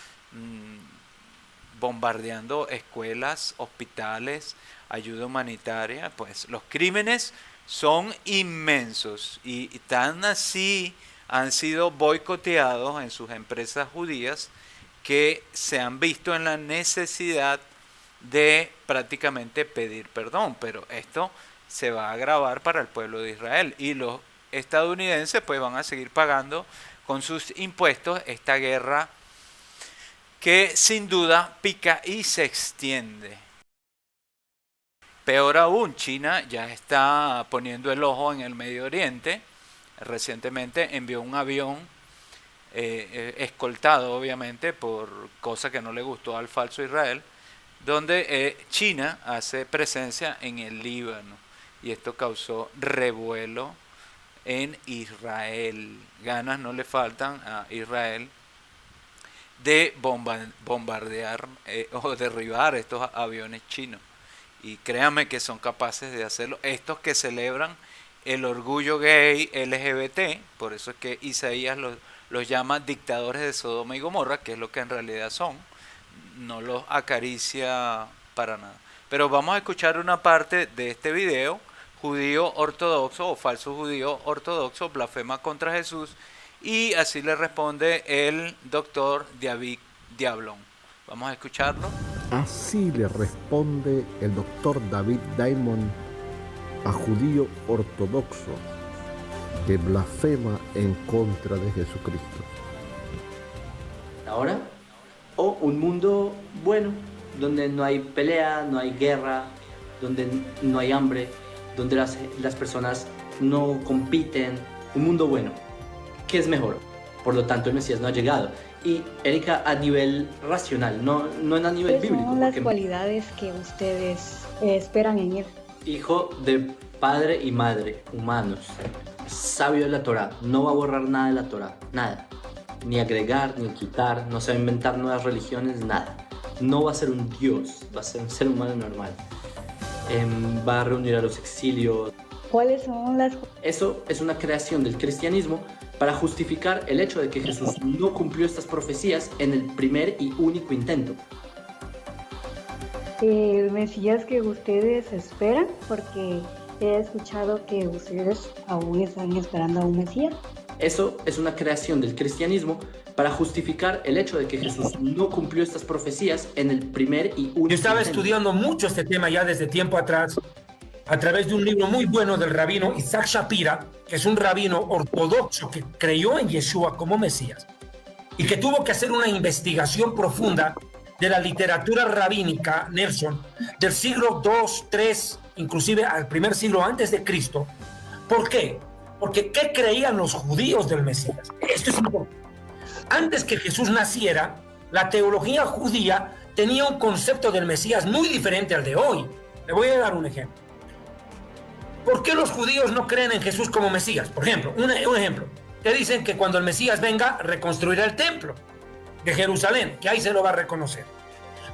bombardeando escuelas, hospitales, ayuda humanitaria? Pues los crímenes son inmensos y tan así han sido boicoteados en sus empresas judías que se han visto en la necesidad de prácticamente pedir perdón, pero esto se va a agravar para el pueblo de Israel y los estadounidenses pues van a seguir pagando con sus impuestos esta guerra que sin duda pica y se extiende. Peor aún, China ya está poniendo el ojo en el Medio Oriente. Recientemente envió un avión escoltado obviamente por cosa que no le gustó al falso Israel, donde China hace presencia en el Líbano y esto causó revuelo en Israel. Ganas no le faltan a Israel de bombardear o derribar estos aviones chinos, y créanme que son capaces de hacerlo estos que celebran el orgullo gay LGBT. Por eso es que Isaías los llama dictadores de Sodoma y Gomorra, que es lo que en realidad son. No los acaricia para nada. Pero vamos a escuchar una parte de este video. Judío ortodoxo o falso judío ortodoxo blasfema contra Jesús, y así le responde el doctor David Diablón. Vamos a escucharlo. Así le responde el doctor David Diamond a judío ortodoxo que blasfema en contra de Jesucristo. Ahora, o un mundo bueno, donde no hay pelea, no hay guerra, donde no hay hambre, donde las personas no compiten. Un mundo bueno. ¿Qué es mejor? Por lo tanto, el Mesías no ha llegado. Y Erika, a nivel racional, no a nivel bíblico. ¿Cuáles son las cualidades que ustedes esperan en él? Hijo de padre y madre, humanos, sabio de la Torá, no va a borrar nada de la Torá, nada. Ni agregar, ni quitar, no se va a inventar nuevas religiones, nada. No va a ser un dios, va a ser un ser humano normal. Va a reunir a los exilios. ¿Cuáles son las...? Eso es una creación del cristianismo para justificar el hecho de que Jesús no cumplió estas profecías en el primer y único intento. El Mesías que ustedes esperan, porque he escuchado que ustedes aún están esperando a un Mesías. Eso es una creación del cristianismo para justificar el hecho de que Jesús no cumplió estas profecías en el primer y único Yo estaba intento. estudiando mucho este tema ya desde tiempo atrás, a través de un libro muy bueno del rabino Isaac Shapira, que es un rabino ortodoxo que creyó en Yeshua como Mesías y que tuvo que hacer una investigación profunda de la literatura rabínica, Nelson, del siglo II, III, inclusive al primer siglo antes de Cristo. ¿Por qué? Porque ¿qué creían los judíos del Mesías? Esto es importante. Antes que Jesús naciera, la teología judía tenía un concepto del Mesías muy diferente al de hoy. Le voy a dar un ejemplo. ¿Por qué los judíos no creen en Jesús como Mesías? Por ejemplo, un ejemplo. te dicen que cuando el Mesías venga, reconstruirá el templo de Jerusalén, que ahí se lo va a reconocer.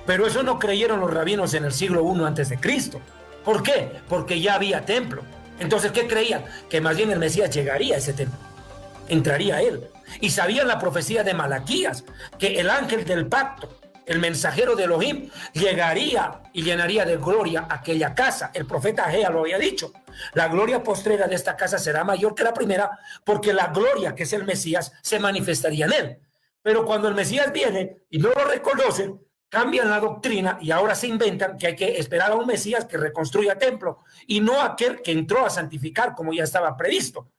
Pero eso no creyeron los rabinos en el siglo I antes de Cristo. ¿Por qué? Porque ya había templo. Entonces, ¿qué creían? Que más bien el Mesías llegaría a ese templo, entraría a él. Y sabían la profecía de Malaquías, que el ángel del pacto, el mensajero de Elohim, llegaría y llenaría de gloria aquella casa. El profeta Agea lo había dicho. La gloria postrera de esta casa será mayor que la primera, porque la gloria, que es el Mesías, se manifestaría en él. Pero cuando el Mesías viene y no lo reconocen, cambian la doctrina y ahora se inventan que hay que esperar a un Mesías que reconstruya templo y no aquel que entró a santificar como ya estaba previsto.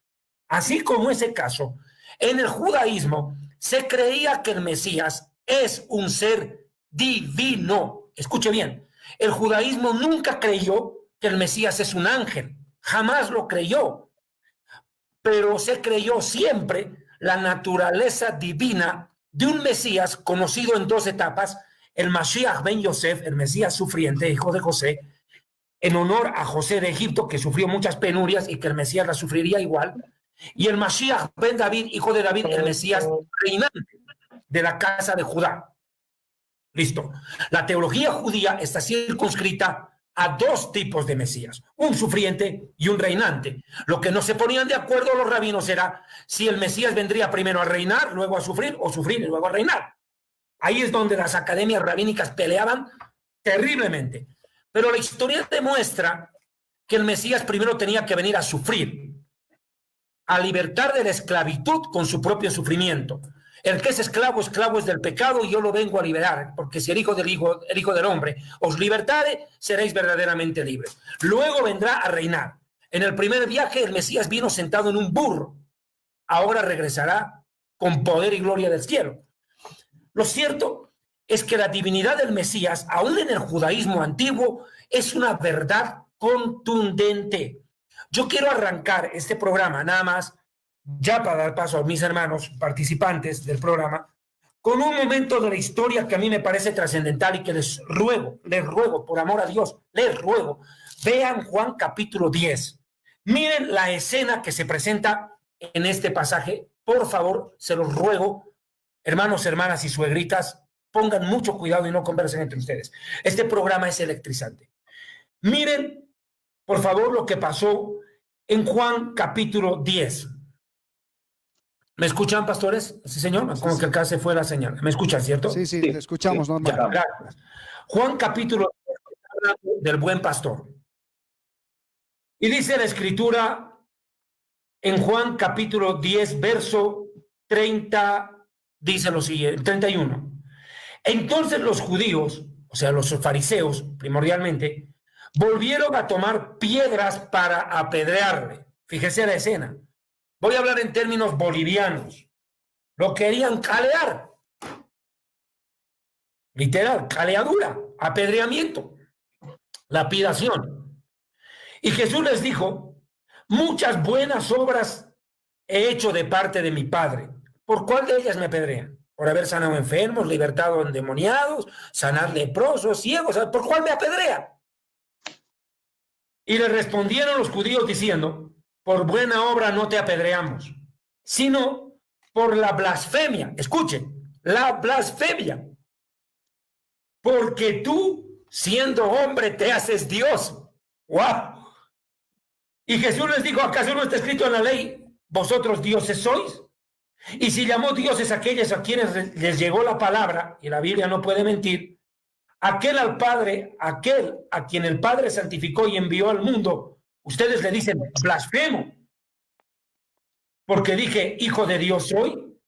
Así como ese caso, en el judaísmo se creía que el Mesías es un ser divino. Escuche bien, el judaísmo nunca creyó que el Mesías es un ángel, jamás lo creyó, pero se creyó siempre la naturaleza divina de un Mesías conocido en dos etapas: el Mashiach ben Yosef, el Mesías sufriente, hijo de José, en honor a José de Egipto, que sufrió muchas penurias y que el Mesías las sufriría igual, y el Mashiach ben David, hijo de David, el Mesías reinante de la casa de Judá. Listo. La teología judía está circunscrita a dos tipos de Mesías, un sufriente y un reinante. Lo que no se ponían de acuerdo los rabinos era si el Mesías vendría primero a reinar, luego a sufrir, o sufrir y luego a reinar. Ahí es donde las academias rabínicas peleaban terriblemente. Pero la historia demuestra que el Mesías primero tenía que venir a sufrir, a libertar de la esclavitud con su propio sufrimiento. El que es esclavo es del pecado, y yo lo vengo a liberar, porque si el Hijo del Hombre os libertare, seréis verdaderamente libres. Luego vendrá a reinar. En el primer viaje el Mesías vino sentado en un burro. Ahora regresará con poder y gloria del cielo. Lo cierto es que la divinidad del Mesías, aún en el judaísmo antiguo, es una verdad contundente. Yo quiero arrancar este programa nada más, ya para dar paso a mis hermanos participantes del programa, con un momento de la historia que a mí me parece trascendental y que les ruego, por amor a Dios, les ruego, vean Juan capítulo 10. Miren la escena que se presenta en este pasaje. Por favor, se los ruego, hermanos, hermanas y suegritas, pongan mucho cuidado y no conversen entre ustedes. Este programa es electrizante. Miren, por favor, lo que pasó en Juan capítulo 10. ¿Me escuchan, pastores? Sí, señor. Como que acá se fue la señal. ¿Me escuchan, cierto? Sí, te escuchamos. Sí. Ya, gracias. Juan capítulo 10, hablando del buen pastor. Y dice la escritura en Juan capítulo 10, verso 30, dice lo siguiente, 31. Entonces los judíos, o sea, los fariseos primordialmente, volvieron a tomar piedras para apedrearle. Fíjese la escena. Voy a hablar en términos bolivianos. Lo querían calear. Literal, caleadura, apedreamiento, lapidación. Y Jesús les dijo: muchas buenas obras he hecho de parte de mi Padre. ¿Por cuál de ellas me apedrean? Por haber sanado enfermos, libertado endemoniados, sanar leprosos, ciegos. ¿Por cuál me apedrean? Y le respondieron los judíos diciendo: por buena obra no te apedreamos, sino por la blasfemia. Escuchen, la blasfemia. Porque tú, siendo hombre, te haces Dios. ¡Wow! Y Jesús les dijo: ¿acaso no está escrito en la ley, vosotros dioses sois? Y si llamó dioses a aquellos a quienes les llegó la palabra, y la Biblia no puede mentir, aquel a quien el Padre santificó y envió al mundo, ustedes le dicen blasfemo, porque dije hijo de Dios soy.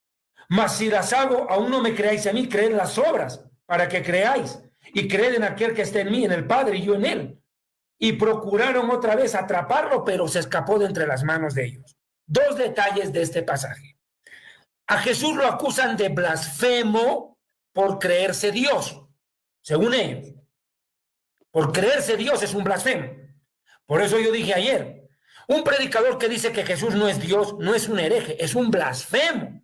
Mas si las hago, aún no me creáis a mí, creed las obras, para que creáis, y creed en aquel que está en mí, en el Padre, y yo en él. Y procuraron otra vez atraparlo, pero se escapó de entre las manos de ellos. Dos detalles de este pasaje. A Jesús lo acusan de blasfemo por creerse Dios, según ellos. Por creerse Dios es un blasfemo. Por eso yo dije ayer, un predicador que dice que Jesús no es Dios no es un hereje, es un blasfemo.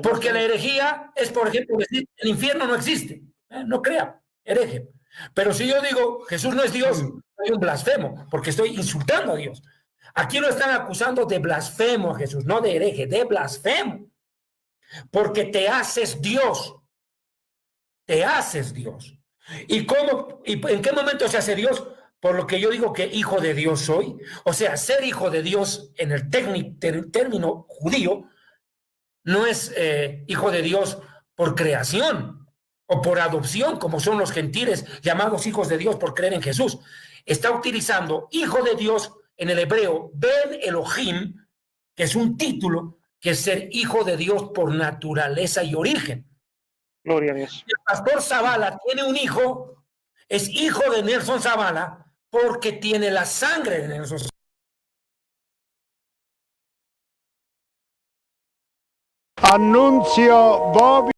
Porque la herejía es, por ejemplo, decir el infierno no existe. No crea, hereje. Pero si yo digo Jesús no es Dios, soy un blasfemo, porque estoy insultando a Dios. Aquí lo están acusando de blasfemo a Jesús, no de hereje, de blasfemo. Porque te haces Dios. Te haces Dios. ¿Y cómo? ¿Y en qué momento se hace Dios? Por lo que yo digo que hijo de Dios soy. O sea, ser hijo de Dios en el término judío no es hijo de Dios por creación o por adopción, como son los gentiles llamados hijos de Dios por creer en Jesús. Está utilizando hijo de Dios en el hebreo, Ben Elohim, que es un título, que es ser hijo de Dios por naturaleza y origen. Gloria a Dios. El pastor Zavala tiene un hijo, es hijo de Nelson Zavala, porque tiene la sangre de Nelson Zavala. Anuncio Bobby.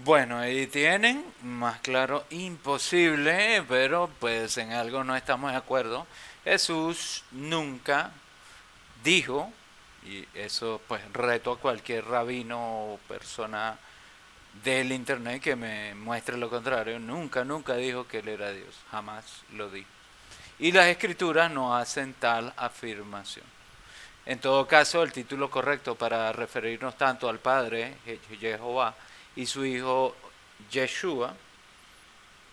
Bueno, ahí tienen, más claro, imposible, pero pues en algo no estamos de acuerdo. Jesús nunca dijo, y eso pues reto a cualquier rabino o persona del internet que me muestre lo contrario, nunca dijo que él era Dios, jamás lo dijo. Y las escrituras no hacen tal afirmación. En todo caso, el título correcto para referirnos tanto al Padre, Jehová, y su Hijo, Yeshua,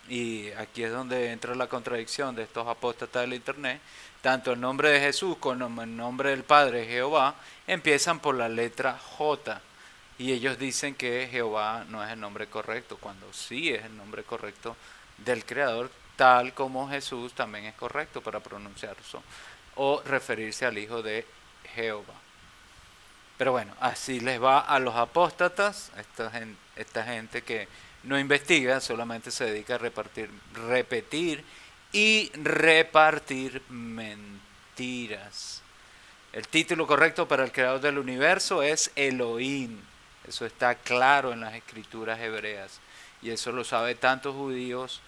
y aquí es donde entra la contradicción de estos apóstatas del internet, tanto el nombre de Jesús como el nombre del Padre, Jehová, empiezan por la letra J, y ellos dicen que Jehová no es el nombre correcto, cuando sí es el nombre correcto del Creador, tal como Jesús también es correcto para pronunciarlo, o referirse al Hijo de Jehová. Pero bueno, así les va a los apóstatas, esta gente que no investiga, solamente se dedica a repetir y repartir mentiras. El título correcto para el creador del universo es Elohim. Eso está claro en las escrituras hebreas. Y eso lo sabe tanto judíos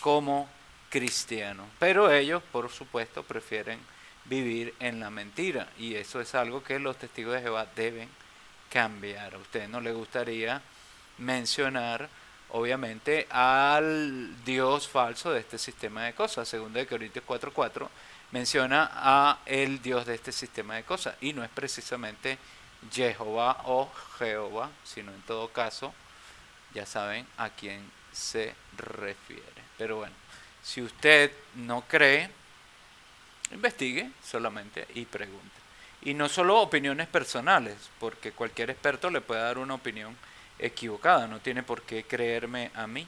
como cristianos. Pero ellos, por supuesto, prefieren vivir en la mentira. Y eso es algo que los testigos de Jehová deben cambiar. A usted no le gustaría mencionar, obviamente, al Dios falso de este sistema de cosas. Según de Corintios 4:4 menciona a el Dios de este sistema de cosas. Y no es precisamente Jehová o Jehová, sino en todo caso, ya saben a quién se refiere. Pero bueno, si usted no cree, investigue solamente y pregunte. Y no solo opiniones personales, porque cualquier experto le puede dar una opinión equivocada, no tiene por qué creerme a mí.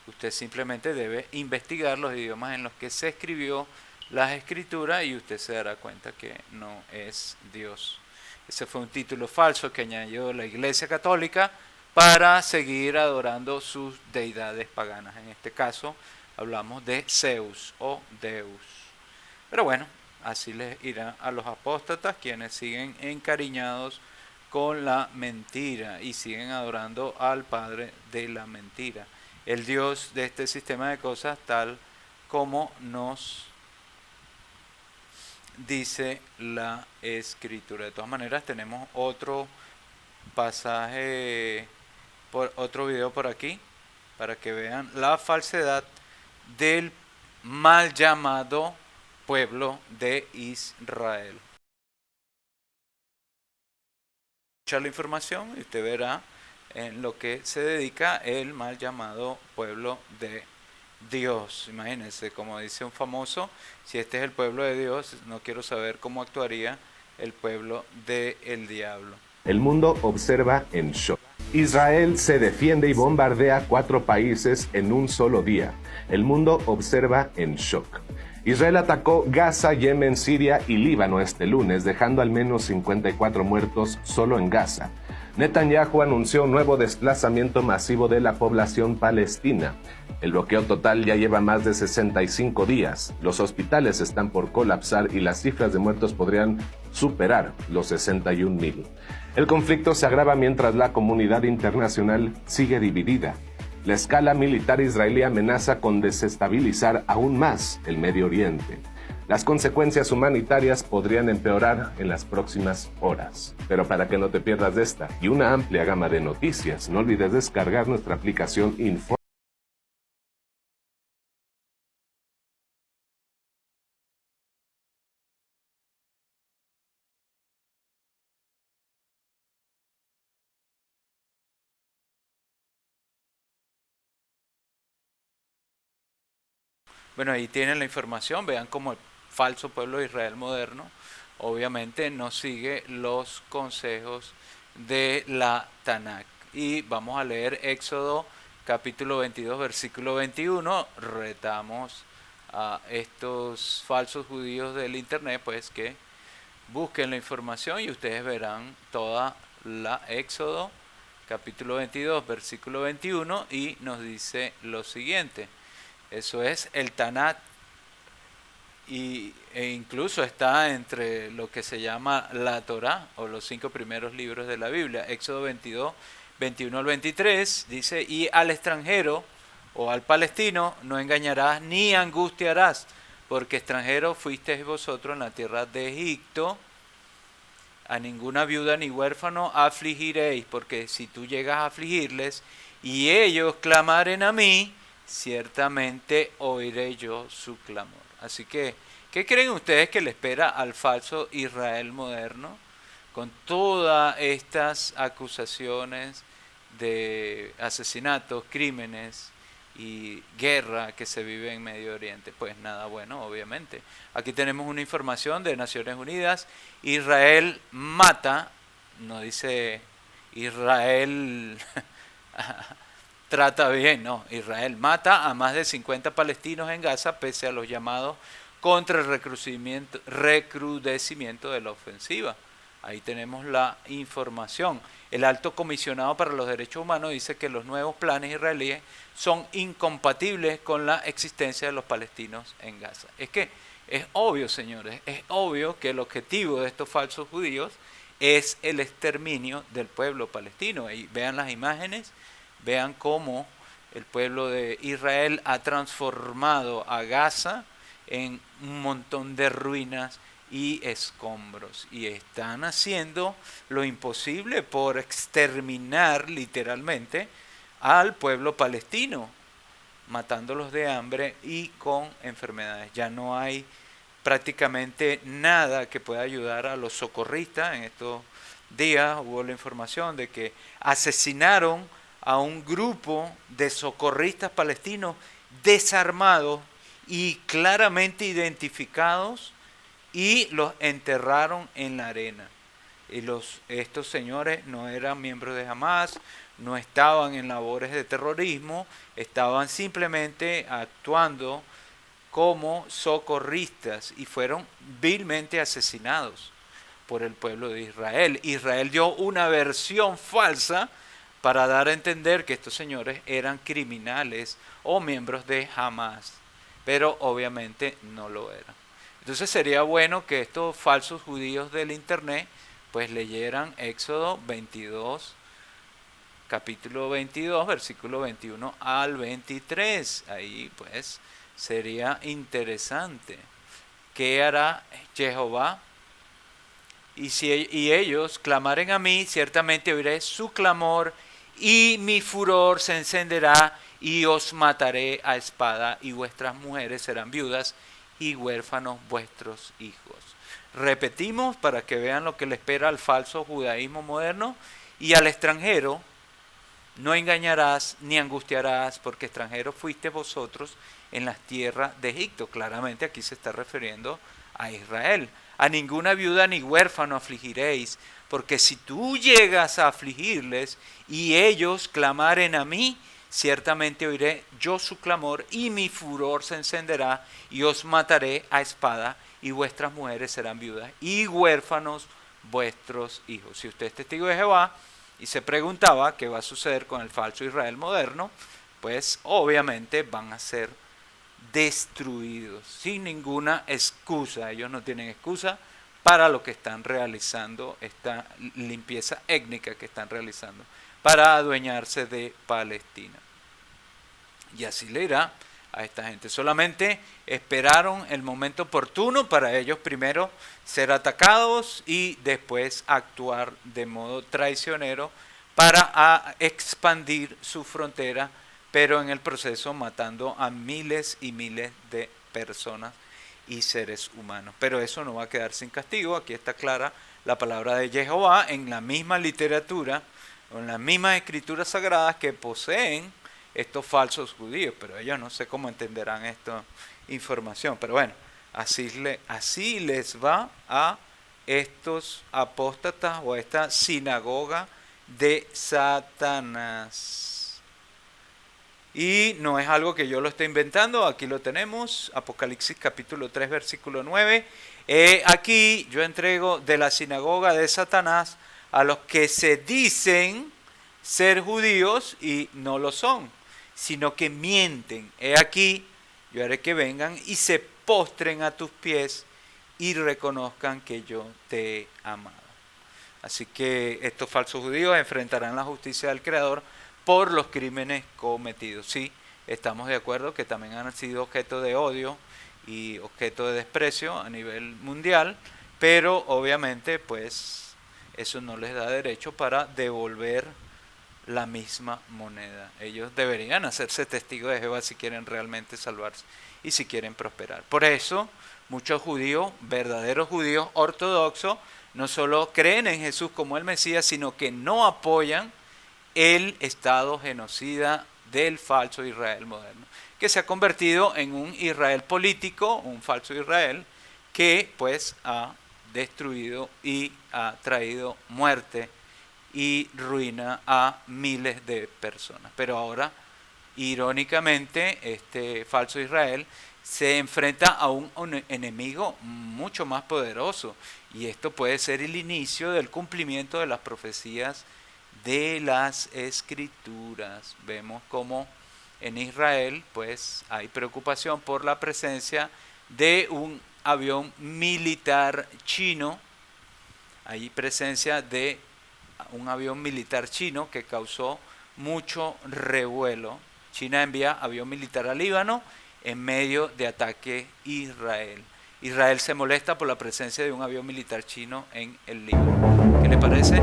Usted simplemente debe investigar los idiomas en los que se escribió las escrituras y usted se dará cuenta que no es Dios. Ese fue un título falso que añadió la Iglesia Católica para seguir adorando sus deidades paganas. En este caso hablamos de Zeus o Deus. Pero bueno, así les irá a los apóstatas, quienes siguen encariñados con la mentira y siguen adorando al padre de la mentira, el Dios de este sistema de cosas, tal como nos dice la escritura. De todas maneras, tenemos otro pasaje, otro video por aquí, para que vean la falsedad del mal llamado pueblo de Israel. Escuchar la información y usted verá en lo que se dedica el mal llamado pueblo de Dios. Imagínense, como dice un famoso, si este es el pueblo de Dios, no quiero saber cómo actuaría el pueblo del diablo. El mundo observa en shock. Israel se defiende y bombardea 4 países en un solo día. El mundo observa en shock. Israel atacó Gaza, Yemen, Siria y Líbano este lunes, dejando al menos 54 muertos solo en Gaza. Netanyahu anunció un nuevo desplazamiento masivo de la población palestina. El bloqueo total ya lleva más de 65 días. Los hospitales están por colapsar y las cifras de muertos podrían superar los 61,000. El conflicto se agrava mientras la comunidad internacional sigue dividida. La escala militar israelí amenaza con desestabilizar aún más el Medio Oriente. Las consecuencias humanitarias podrían empeorar en las próximas horas. Pero para que no te pierdas de esta y una amplia gama de noticias, no olvides descargar nuestra aplicación Info. Bueno, ahí tienen la información, vean cómo el falso pueblo de Israel moderno obviamente no sigue los consejos de la Tanakh. Y vamos a leer Éxodo capítulo 22, versículo 21. Retamos a estos falsos judíos del internet pues que busquen la información y ustedes verán toda la Éxodo capítulo 22, versículo 21 y nos dice lo siguiente. Eso es el Tanakh e incluso está entre lo que se llama la Torá o los 5 primeros libros de la Biblia. Éxodo 22, 21 al 23 dice, y al extranjero o al palestino no engañarás ni angustiarás, porque extranjero fuisteis vosotros en la tierra de Egipto. A ninguna viuda ni huérfano afligiréis, porque si tú llegas a afligirles y ellos clamaren a mí, ciertamente oiré yo su clamor. Así que, ¿qué creen ustedes que le espera al falso Israel moderno? Con todas estas acusaciones de asesinatos, crímenes y guerra que se vive en Medio Oriente. Pues nada bueno, obviamente. Aquí tenemos una información de Naciones Unidas. Israel mata, no dice Israel trata bien, no. Israel mata a más de 50 palestinos en Gaza pese a los llamados contra el recrudecimiento de la ofensiva. Ahí tenemos la información. El alto comisionado para los derechos humanos dice que los nuevos planes israelíes son incompatibles con la existencia de los palestinos en Gaza. Es que es obvio, señores, es obvio que el objetivo de estos falsos judíos es el exterminio del pueblo palestino. Y vean las imágenes, vean cómo el pueblo de Israel ha transformado a Gaza en un montón de ruinas y escombros, y están haciendo lo imposible por exterminar literalmente al pueblo palestino, matándolos de hambre y con enfermedades. Ya no hay prácticamente nada que pueda ayudar a los socorristas. En estos días hubo la información de que asesinaron a un grupo de socorristas palestinos desarmados y claramente identificados, y los enterraron en la arena. Y estos señores no eran miembros de Hamas, no estaban en labores de terrorismo, estaban simplemente actuando como socorristas y fueron vilmente asesinados por el pueblo de Israel. Israel dio una versión falsa para dar a entender que estos señores eran criminales o miembros de Hamas, pero obviamente no lo eran. Entonces sería bueno que estos falsos judíos del internet pues leyeran Éxodo 22, capítulo 22, versículo 21 al 23. Ahí pues sería interesante. ¿Qué hará Jehová? Y ellos clamaren a mí, ciertamente oiré su clamor y mi furor se encenderá y os mataré a espada y vuestras mujeres serán viudas y huérfanos vuestros hijos. Repetimos para que vean lo que le espera al falso judaísmo moderno. Y al extranjero no engañarás ni angustiarás, porque extranjeros fuiste vosotros en las tierras de Egipto. Claramente aquí se está refiriendo a Israel. A ninguna viuda ni huérfano afligiréis, porque si tú llegas a afligirles y ellos clamaren a mí, ciertamente oiré yo su clamor y mi furor se encenderá y os mataré a espada y vuestras mujeres serán viudas y huérfanos vuestros hijos. Si usted es testigo de Jehová y se preguntaba qué va a suceder con el falso Israel moderno, pues obviamente van a ser destruidos sin ninguna excusa. Ellos no tienen excusa para lo que están realizando, esta limpieza étnica que están realizando para adueñarse de Palestina. Y así le irá a esta gente. Solamente esperaron el momento oportuno para ellos primero ser atacados y después actuar de modo traicionero para expandir su frontera, pero en el proceso matando a miles y miles de personas y seres humanos. Pero eso no va a quedar sin castigo. Aquí está clara la palabra de Jehová en la misma literatura, en las mismas escrituras sagradas que poseen estos falsos judíos, pero ellos no sé cómo entenderán esta información, pero bueno, así les va a estos apóstatas o a esta sinagoga de Satanás. Y no es algo que yo lo esté inventando, aquí lo tenemos, Apocalipsis capítulo 3, versículo 9. Aquí yo entrego de la sinagoga de Satanás a los que se dicen ser judíos y no lo son, sino que mienten. He aquí, yo haré que vengan y se postren a tus pies y reconozcan que yo te he amado. Así que estos falsos judíos enfrentarán la justicia del Creador por los crímenes cometidos. Sí, estamos de acuerdo que también han sido objeto de odio y objeto de desprecio a nivel mundial, pero obviamente pues eso no les da derecho para devolver la misma moneda. Ellos deberían hacerse testigos de Jehová si quieren realmente salvarse y si quieren prosperar. Por eso muchos judíos, verdaderos judíos ortodoxos, no solo creen en Jesús como el Mesías, sino que no apoyan el estado genocida del falso Israel moderno, que se ha convertido en un Israel político, un falso Israel, que pues ha destruido y ha traído muerte y ruina a miles de personas. Pero ahora, irónicamente, este falso Israel se enfrenta a un enemigo mucho más poderoso, y esto puede ser el inicio del cumplimiento de las profecías de las Escrituras. Vemos como en Israel pues hay preocupación por la presencia de un avión militar chino. Hay presencia de un avión militar chino que causó mucho revuelo. China envía avión militar al Líbano en medio de ataque Israel. Israel se molesta por la presencia de un avión militar chino en el Líbano. ¿Qué le parece?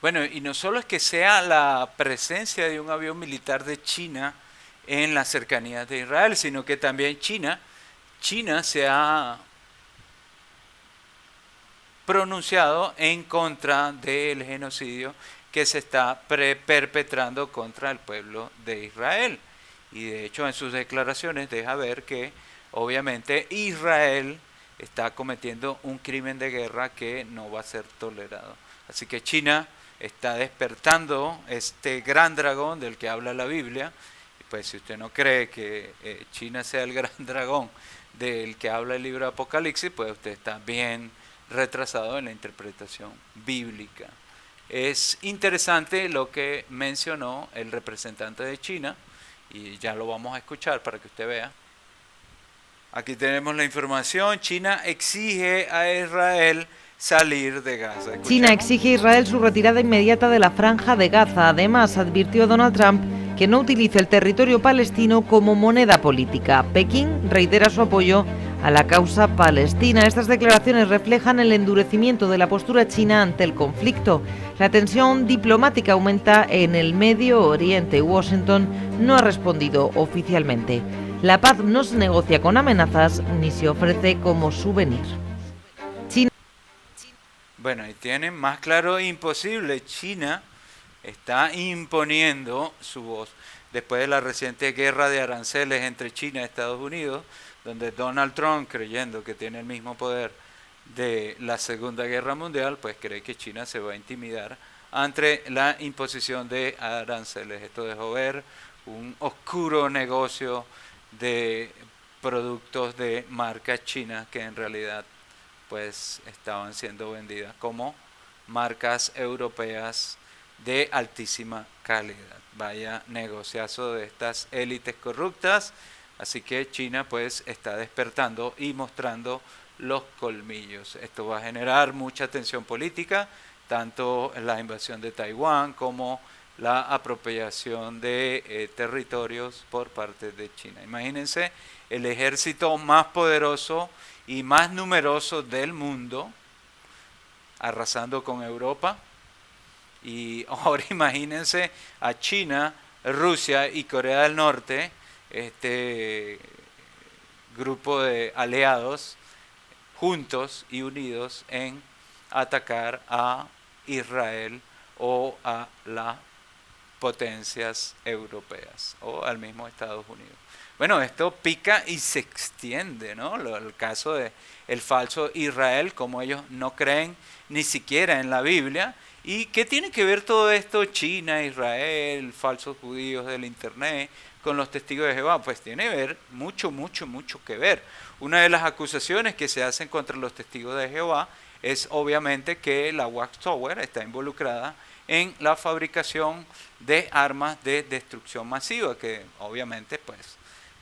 Bueno, y no solo es que sea la presencia de un avión militar de China en las cercanías de Israel, sino que también China se ha pronunciado en contra del genocidio que se está perpetrando contra el pueblo de Israel. Y de hecho en sus declaraciones deja ver que obviamente Israel está cometiendo un crimen de guerra que no va a ser tolerado. Así que China está despertando este gran dragón del que habla la Biblia. Y pues si usted no cree que China sea el gran dragón del que habla el libro de Apocalipsis, pues usted está bien retrasado en la interpretación bíblica. Es interesante lo que mencionó el representante de China, y ya lo vamos a escuchar para que usted vea. Aquí tenemos la información. China exige a Israel salir de Gaza. ¿Escuchemos? China exige a Israel su retirada inmediata de la franja de Gaza. Además, advirtió Donald Trump que no utilice el territorio palestino como moneda política. Pekín reitera su apoyo a la causa palestina. Estas declaraciones reflejan el endurecimiento de la postura china ante el conflicto. La tensión diplomática aumenta en el Medio Oriente. Washington no ha respondido oficialmente. La paz no se negocia con amenazas ni se ofrece como souvenir. Bueno, y tienen más claro imposible. China está imponiendo su voz. Después de la reciente guerra de aranceles entre China y Estados Unidos, donde Donald Trump, creyendo que tiene el mismo poder de la Segunda Guerra Mundial, pues cree que China se va a intimidar ante la imposición de aranceles. Esto dejó ver un oscuro negocio de productos de marca china que en realidad pues estaban siendo vendidas como marcas europeas de altísima calidad. Vaya negociazo de estas élites corruptas. Así que China pues está despertando y mostrando los colmillos. Esto va a generar mucha tensión política, tanto la invasión de Taiwán como la apropiación de territorios por parte de China. Imagínense el ejército más poderoso y más numeroso del mundo, arrasando con Europa. Y ahora imagínense a China, Rusia y Corea del Norte, este grupo de aliados, juntos y unidos en atacar a Israel o a las potencias europeas o al mismo Estados Unidos. Bueno, esto pica y se extiende, ¿no? El caso de el falso Israel, como ellos no creen ni siquiera en la Biblia. ¿Y qué tiene que ver todo esto, China, Israel, falsos judíos del Internet, con los testigos de Jehová? Pues tiene que ver mucho que ver. Una de las acusaciones que se hacen contra los testigos de Jehová es obviamente que la Watchtower está involucrada en la fabricación de armas de destrucción masiva, que obviamente pues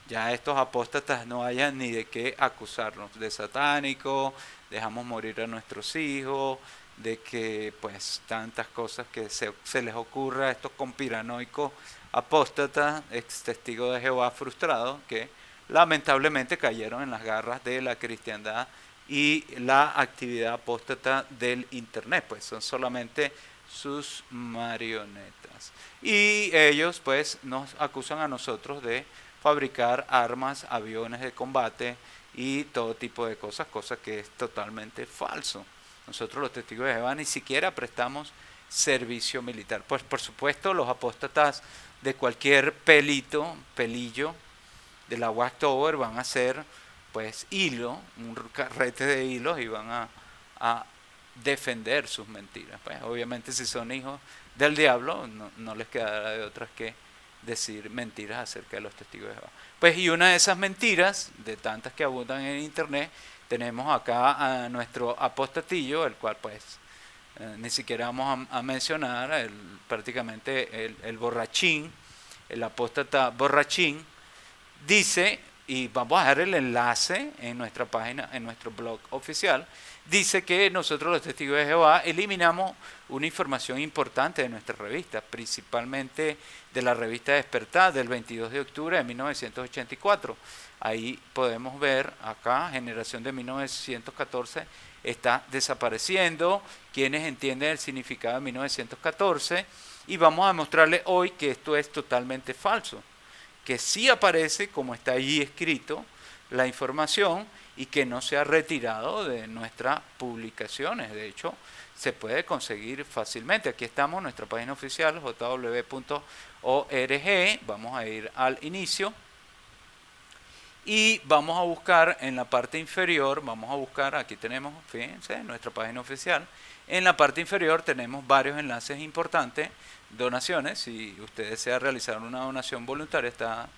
ya estos apóstatas no hayan ni de qué acusarnos de satánico, dejamos morir a nuestros hijos, de que pues tantas cosas que se les ocurra a estos conspiranoicos apóstatas, ex testigos de Jehová frustrados, que lamentablemente cayeron en las garras de la cristiandad y la actividad apóstata del Internet, pues son solamente sus marionetas. Y ellos pues nos acusan a nosotros de fabricar armas, aviones de combate y todo tipo de cosas, cosa que es totalmente falso. Nosotros los testigos de Jehová ni siquiera prestamos servicio militar. Pues por supuesto los apóstatas de cualquier pelillo de la Watchtower van a ser pues un carrete de hilos y van a defender sus mentiras. Pues obviamente si son hijos del diablo no les quedará de otras que decir mentiras acerca de los testigos de Jehová. Pues y una de esas mentiras, de tantas que abundan en Internet, tenemos acá a nuestro apostatillo, el cual pues ni siquiera vamos a mencionar, prácticamente el borrachín, el apóstata borrachín, dice, y vamos a dejar el enlace en nuestra página, en nuestro blog oficial, dice que nosotros los testigos de Jehová eliminamos una información importante de nuestra revista, principalmente de la revista Despertar del 22 de octubre de 1984. Ahí podemos ver acá, generación de 1914 está desapareciendo, quienes entienden el significado de 1914, y vamos a mostrarle hoy que esto es totalmente falso, que sí aparece como está allí escrito la información y que no se ha retirado de nuestras publicaciones. De hecho, se puede conseguir fácilmente. Aquí estamos en nuestra página oficial jw.org. Vamos a ir al inicio y vamos a buscar en la parte inferior, aquí tenemos, fíjense, nuestra página oficial. En la parte inferior tenemos varios enlaces importantes, donaciones. Si usted desea realizar una donación voluntaria, está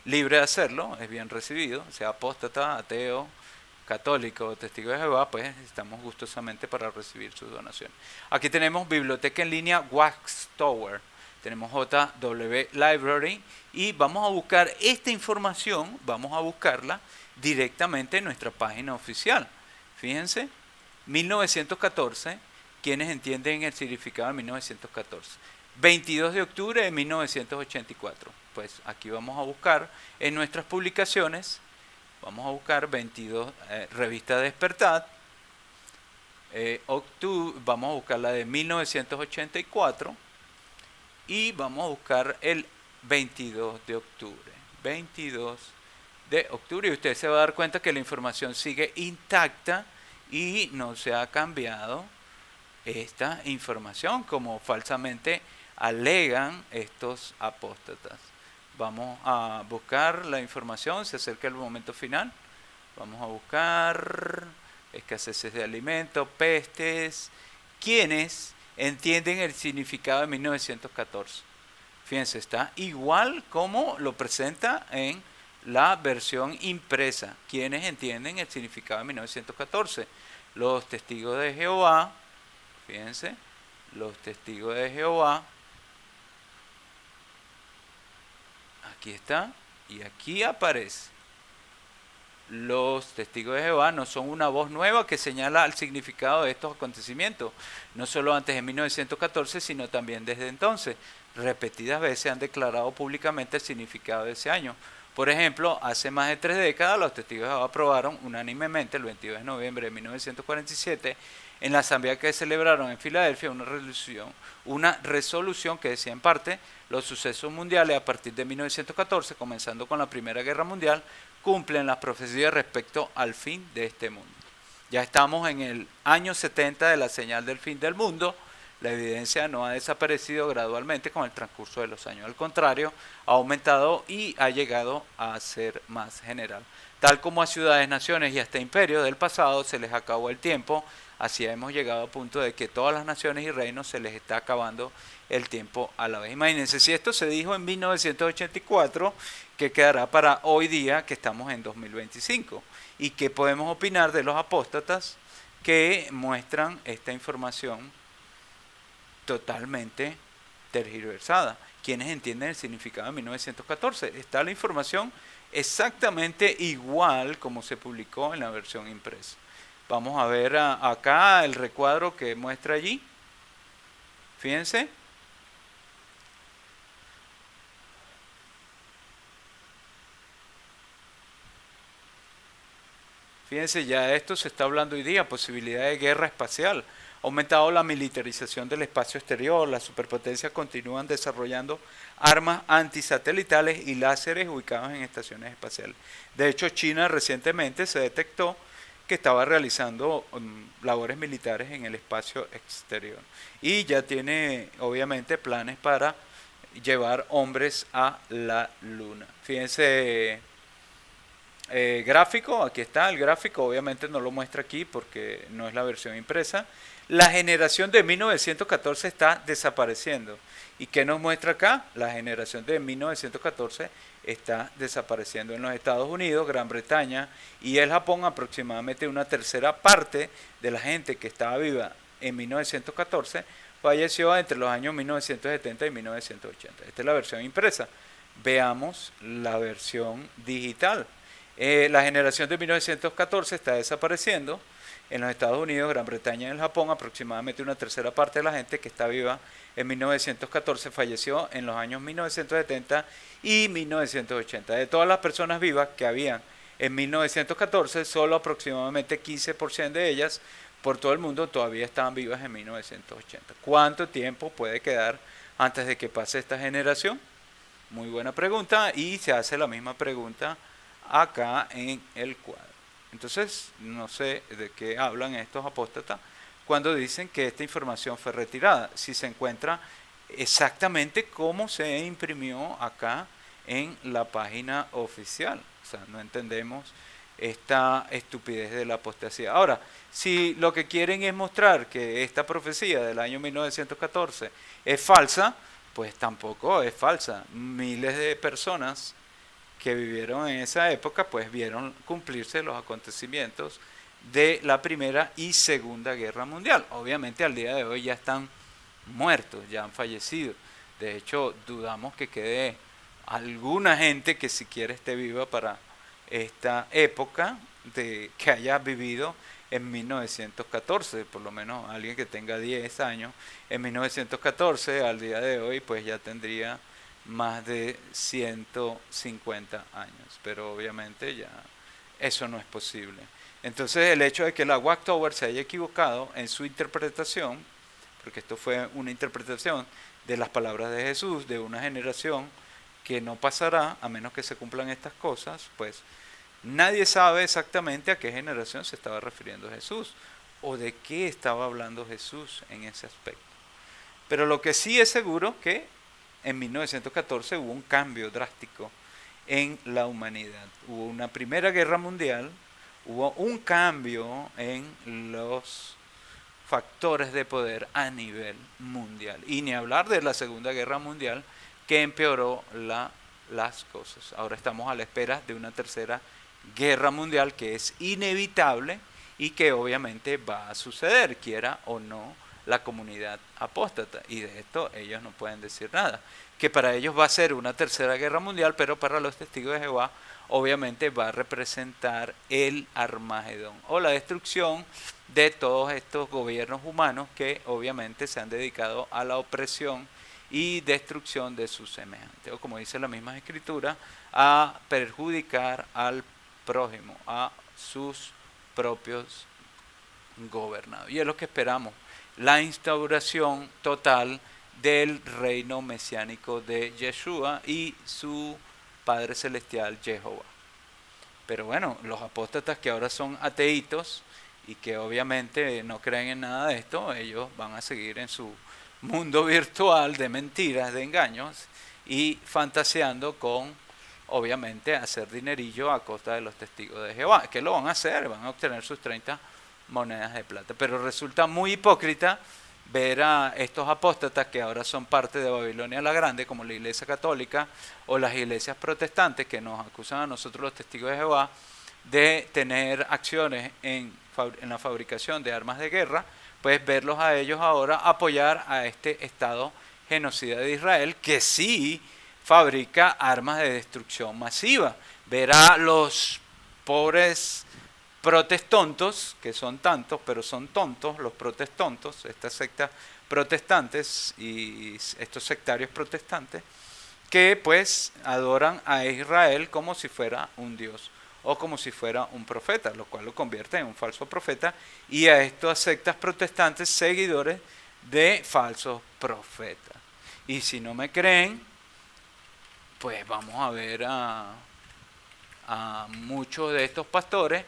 libre de hacerlo, es bien recibido, sea apóstata, ateo, católico, testigo de Jehová, pues estamos gustosamente para recibir sus donaciones. Aquí tenemos biblioteca en línea Watchtower, tenemos JW Library y vamos a buscar esta información, vamos a buscarla directamente en nuestra página oficial. Fíjense, 1914, quienes entienden el significado de 1914. 22 de octubre de 1984. Pues aquí vamos a buscar en nuestras publicaciones, vamos a buscar 22, revista Despertar, vamos a buscar la de 1984 y vamos a buscar el 22 de octubre. 22 de octubre y usted se va a dar cuenta que la información sigue intacta y no se ha cambiado esta información como falsamente alegan estos apóstatas. Vamos a buscar la información, se acerca el momento final. Vamos a buscar escaseces de alimentos, pestes. ¿Quiénes entienden el significado de 1914? Fíjense, está igual como lo presenta en la versión impresa. ¿Quiénes entienden el significado de 1914? Los testigos de Jehová. Fíjense, los testigos de Jehová. Aquí está, y aquí aparece. Los testigos de Jehová no son una voz nueva que señala el significado de estos acontecimientos, no solo antes de 1914, sino también desde entonces. Repetidas veces han declarado públicamente el significado de ese año. Por ejemplo, hace más de 3 décadas los testigos de Jehová aprobaron unánimemente el 22 de noviembre de 1947 en la asamblea que celebraron en Filadelfia una resolución que decía en parte los sucesos mundiales a partir de 1914, comenzando con la Primera Guerra Mundial, cumplen las profecías respecto al fin de este mundo. Ya estamos en el año 70 de la señal del fin del mundo. La evidencia no ha desaparecido gradualmente con el transcurso de los años. Al contrario, ha aumentado y ha llegado a ser más general. Tal como a ciudades, naciones y hasta imperios del pasado se les acabó el tiempo, así hemos llegado a punto de que todas las naciones y reinos se les está acabando el tiempo a la vez. Imagínense, si esto se dijo en 1984, ¿qué quedará para hoy día que estamos en 2025? ¿Y qué podemos opinar de los apóstatas que muestran esta información totalmente tergiversada? ¿Quiénes entienden el significado de 1914? Está la información exactamente igual como se publicó en la versión impresa. Vamos a ver acá el recuadro que muestra allí. Fíjense. Fíjense, ya esto se está hablando hoy día, posibilidad de guerra espacial. Ha aumentado la militarización del espacio exterior, las superpotencias continúan desarrollando armas antisatelitales y láseres ubicados en estaciones espaciales. De hecho, China recientemente se detectó que estaba realizando labores militares en el espacio exterior. Y ya tiene, obviamente, planes para llevar hombres a la Luna. Fíjense, gráfico, aquí está el gráfico, obviamente no lo muestra aquí porque no es la versión impresa. La generación de 1914 está desapareciendo. ¿Y qué nos muestra acá? La generación de 1914 está desapareciendo en los Estados Unidos, Gran Bretaña y el Japón. Aproximadamente una tercera parte de la gente que estaba viva en 1914 falleció entre los años 1970 y 1980. Esta es la versión impresa. Veamos la versión digital. La generación de 1914 está desapareciendo. En los Estados Unidos, Gran Bretaña y el Japón, aproximadamente una tercera parte de la gente que está viva en 1914 falleció en los años 1970 y 1980. De todas las personas vivas que habían en 1914, solo aproximadamente 15% de ellas por todo el mundo todavía estaban vivas en 1980. ¿Cuánto tiempo puede quedar antes de que pase esta generación? Muy buena pregunta, y se hace la misma pregunta acá en el cuadro. Entonces, no sé de qué hablan estos apóstatas cuando dicen que esta información fue retirada, si se encuentra exactamente como se imprimió acá en la página oficial. O sea, no entendemos esta estupidez de la apostasía. Ahora, si lo que quieren es mostrar que esta profecía del año 1914 es falsa, pues tampoco es falsa. Miles de personas que vivieron en esa época, pues vieron cumplirse los acontecimientos de la Primera y Segunda Guerra Mundial. Obviamente al día de hoy ya están muertos, ya han fallecido. De hecho, dudamos que quede alguna gente que siquiera esté viva para esta época de que haya vivido en 1914, por lo menos alguien que tenga 10 años en 1914, al día de hoy pues ya tendría más de 150 años, pero obviamente ya eso no es posible. Entonces el hecho de que la Watchtower se haya equivocado en su interpretación, porque esto fue una interpretación de las palabras de Jesús, de una generación que no pasará a menos que se cumplan estas cosas, pues nadie sabe exactamente a qué generación se estaba refiriendo Jesús o de qué estaba hablando Jesús en ese aspecto. Pero lo que sí es seguro que en 1914 hubo un cambio drástico en la humanidad. Hubo una Primera Guerra Mundial, hubo un cambio en los factores de poder a nivel mundial. Y ni hablar de la Segunda Guerra Mundial, que empeoró las cosas. Ahora estamos a la espera de una Tercera Guerra Mundial que es inevitable y que obviamente va a suceder, quiera o no la comunidad apóstata, y de esto ellos no pueden decir nada, que para ellos va a ser una Tercera Guerra Mundial, pero para los testigos de Jehová obviamente va a representar el Armagedón o la destrucción de todos estos gobiernos humanos que obviamente se han dedicado a la opresión y destrucción de sus semejantes, o como dice la misma escritura, a perjudicar al prójimo, a sus propios gobernados. Y es lo que esperamos, la instauración total del reino mesiánico de Yeshua y su Padre Celestial, Jehová. Pero bueno, los apóstatas que ahora son ateitos y que obviamente no creen en nada de esto, ellos van a seguir en su mundo virtual de mentiras, de engaños y fantaseando con, obviamente, hacer dinerillo a costa de los testigos de Jehová, que lo van a hacer, van a obtener sus 30 monedas de plata. Pero resulta muy hipócrita ver a estos apóstatas que ahora son parte de Babilonia la Grande, como la Iglesia Católica o las iglesias protestantes, que nos acusan a nosotros los testigos de Jehová de tener acciones en la fabricación de armas de guerra, pues verlos a ellos ahora apoyar a este Estado genocida de Israel, que sí fabrica armas de destrucción masiva. Ver a los pobres protestontos, que son tantos, pero son tontos, los protestontos, estas sectas protestantes y estos sectarios protestantes, que pues adoran a Israel como si fuera un dios o como si fuera un profeta, lo cual lo convierte en un falso profeta, y a estas sectas protestantes seguidores de falsos profetas. Y si no me creen, pues vamos a ver a muchos de estos pastores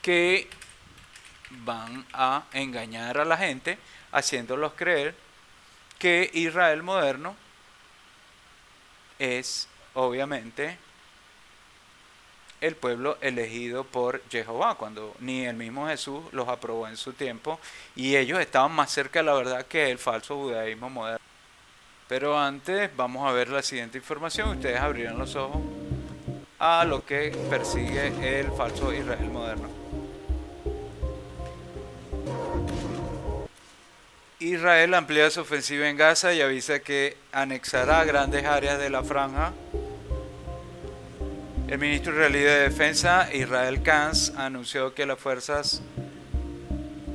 que van a engañar a la gente, haciéndolos creer que Israel moderno es obviamente el pueblo elegido por Jehová, cuando ni el mismo Jesús los aprobó en su tiempo, y ellos estaban más cerca de la verdad que el falso judaísmo moderno. Pero antes vamos a ver la siguiente información. Ustedes abrirán los ojos a lo que persigue el falso Israel moderno. Israel amplía su ofensiva en Gaza y avisa que anexará grandes áreas de la franja. El ministro israelí de Defensa, Israel Katz, anunció que las fuerzas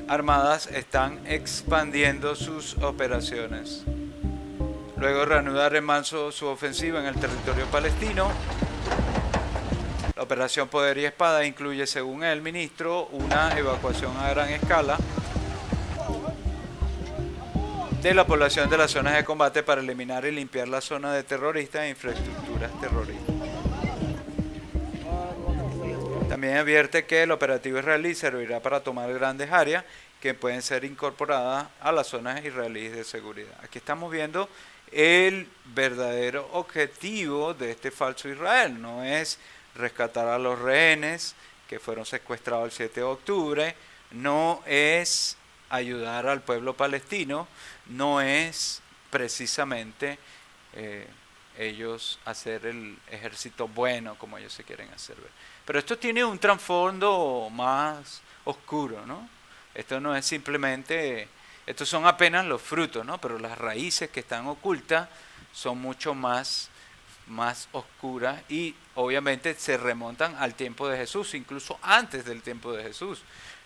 armadas están expandiendo sus operaciones. Luego reanudar en marzo su ofensiva en el territorio palestino. La operación Poder y Espada incluye, según el ministro, una evacuación a gran escala de la población de las zonas de combate para eliminar y limpiar la zona de terroristas e infraestructuras terroristas. También advierte que el operativo israelí servirá para tomar grandes áreas que pueden ser incorporadas a las zonas israelíes de seguridad. Aquí estamos viendo el verdadero objetivo de este falso Israel. No es rescatar a los rehenes que fueron secuestrados el 7 de octubre, no es ayudar al pueblo palestino, no es precisamente ellos hacer el ejército bueno como ellos se quieren hacer ver. Pero esto tiene un trasfondo más oscuro, ¿no? Esto no es simplemente, estos son apenas los frutos, ¿no? Pero las raíces que están ocultas son mucho más oscuras y obviamente se remontan al tiempo de Jesús, incluso antes del tiempo de Jesús,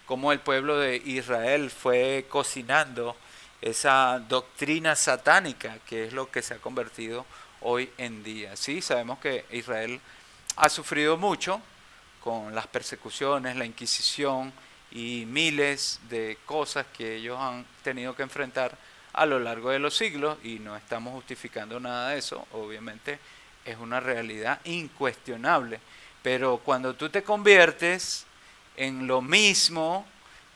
como el pueblo de Israel fue cocinando esa doctrina satánica que es lo que se ha convertido hoy en día. Sí, sabemos que Israel ha sufrido mucho con las persecuciones, la Inquisición y miles de cosas que ellos han tenido que enfrentar a lo largo de los siglos, y no estamos justificando nada de eso, obviamente es una realidad incuestionable, pero cuando tú te conviertes en lo mismo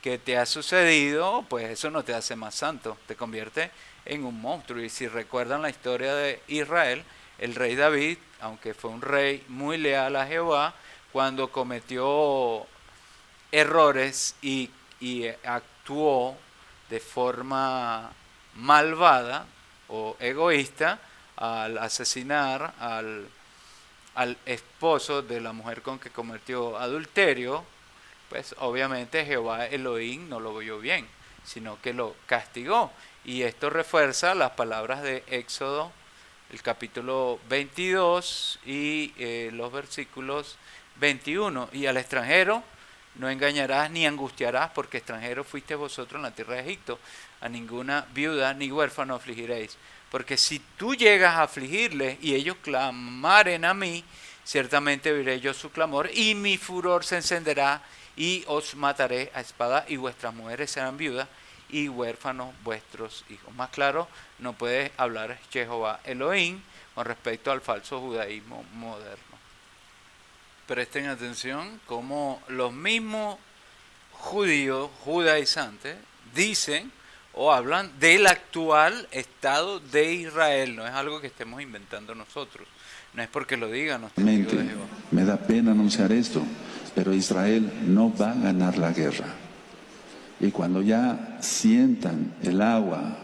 que te ha sucedido, pues eso no te hace más santo, te convierte en un monstruo. Y si recuerdan la historia de Israel, el rey David, aunque fue un rey muy leal a Jehová, cuando cometió errores y actuó de forma malvada o egoísta al asesinar al esposo de la mujer con que cometió adulterio, pues obviamente Jehová Elohim no lo vio bien, sino que lo castigó. Y esto refuerza las palabras de Éxodo, el capítulo 22 y los versículos 21. Y al extranjero no engañarás ni angustiarás, porque extranjero fuiste vosotros en la tierra de Egipto. A ninguna viuda ni huérfano afligiréis, porque si tú llegas a afligirles y ellos clamaren a mí, ciertamente oiré yo su clamor y mi furor se encenderá y os mataré a espada y vuestras mujeres serán viudas y huérfanos vuestros hijos. Más claro, no puede hablar Jehová Elohim con respecto al falso judaísmo moderno. Presten atención como los mismos judíos judaizantes dicen o hablan del actual Estado de Israel. No es algo que estemos inventando nosotros. No es porque lo digan los testigos de Jehová. Me da pena anunciar esto, pero Israel no va a ganar la guerra. Y cuando ya sientan el agua